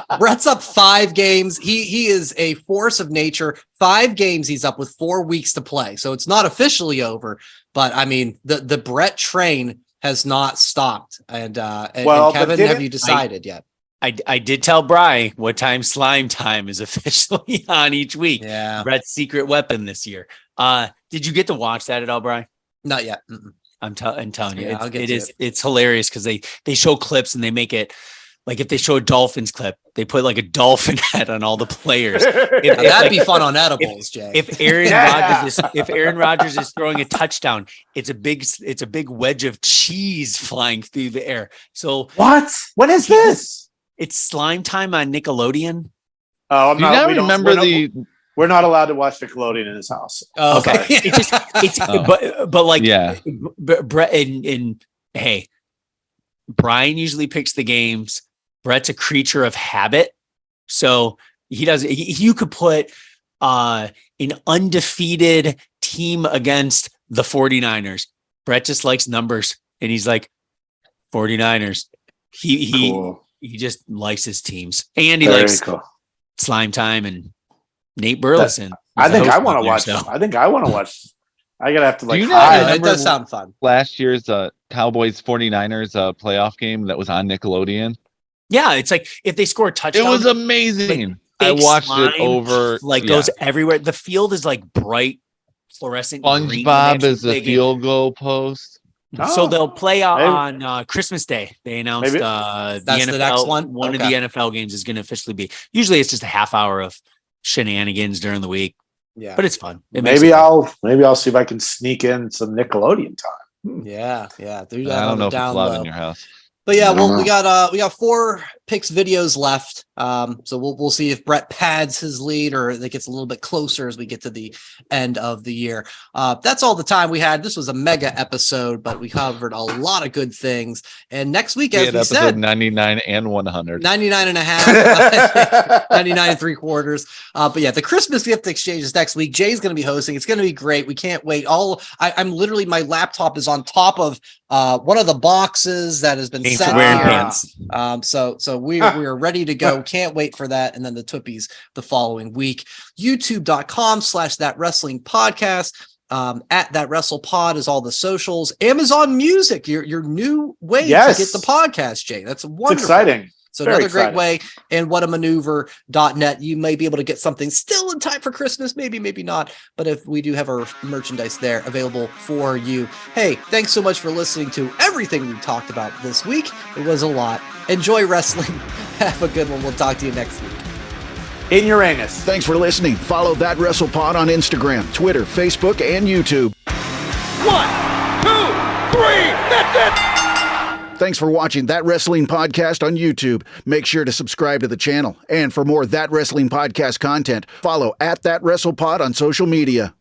5. Brett's up 5 games. He is a force of nature. 5 games he's up with 4 weeks to play. So it's not officially over, but I mean the Brett train has not stopped. And Kevin, have you decided yet? I did tell Bri what time slime time is officially on each week. Yeah. Brett's secret weapon this year. Did you get to watch that at all, Bri? Not yet. I'm telling you, Yeah, it's hilarious because they show clips and they make it like if they show a Dolphins clip, they put like a dolphin head on all the players. That'd be fun on edibles, Jay. If Aaron Rodgers is throwing a touchdown, it's a big wedge of cheese flying through the air. So what? When is this? It's slime time on Nickelodeon. Oh, we're not allowed to watch Nickelodeon in his house. Oh, okay. Brett and hey, Brian usually picks the games. Brett's a creature of habit. So you could put an undefeated team against the 49ers. Brett just likes numbers and he's like 49ers. He just likes his teams and he likes slime time and Nate Burleson. I think I want to watch. I gotta have to like. It does sound fun. Last year's Cowboys 49ers playoff game that was on Nickelodeon. Yeah, it's like if they score a touchdown, it was amazing. I watched it over. Goes everywhere. The field is like bright fluorescent. SpongeBob is a field goal post. So they'll play on Christmas Day. They announced the NFL. The next one. One of the NFL games is going to officially be. Usually, it's just a half hour of shenanigans during the week. Yeah, but it's fun. Maybe I'll see if I can sneak in some Nickelodeon time. Yeah. Do that. I don't know if it's down allowed low in your house. But yeah, we got 4 picks videos left. So we'll see if Brett pads his lead or it gets a little bit closer as we get to the end of the year. That's all the time we had. This was a mega episode, but we covered a lot of good things. And next week, as we said, 99 and 100, 99 and a half, 99 and 3/4. But yeah, the Christmas gift exchange is next week. Jay's going to be hosting. It's going to be great. We can't wait. I'm literally, my laptop is on top of one of the boxes that has been set wearing here. pants. So we are ready to go. Can't wait for that. And then the Twippies the following week. YouTube.com/thatwrestlingpodcast. At That Wrestle Pod is all the socials. Amazon Music, your new way to get the podcast, Jay. That's wonderful. It's exciting. So another great way. And whatamaneuver.net. You may be able to get something still in time for Christmas. Maybe not. But if we do have our merchandise there available for you. Hey, thanks so much for listening to everything we talked about this week. It was a lot. Enjoy wrestling. Have a good one. We'll talk to you next week. In Uranus. Thanks for listening. Follow That WrestlePod on Instagram, Twitter, Facebook, and YouTube. 1, 2, 3. That's it. Thanks for watching That Wrestling Podcast on YouTube. Make sure to subscribe to the channel. And for more That Wrestling Podcast content, follow at That WrestlePod on social media.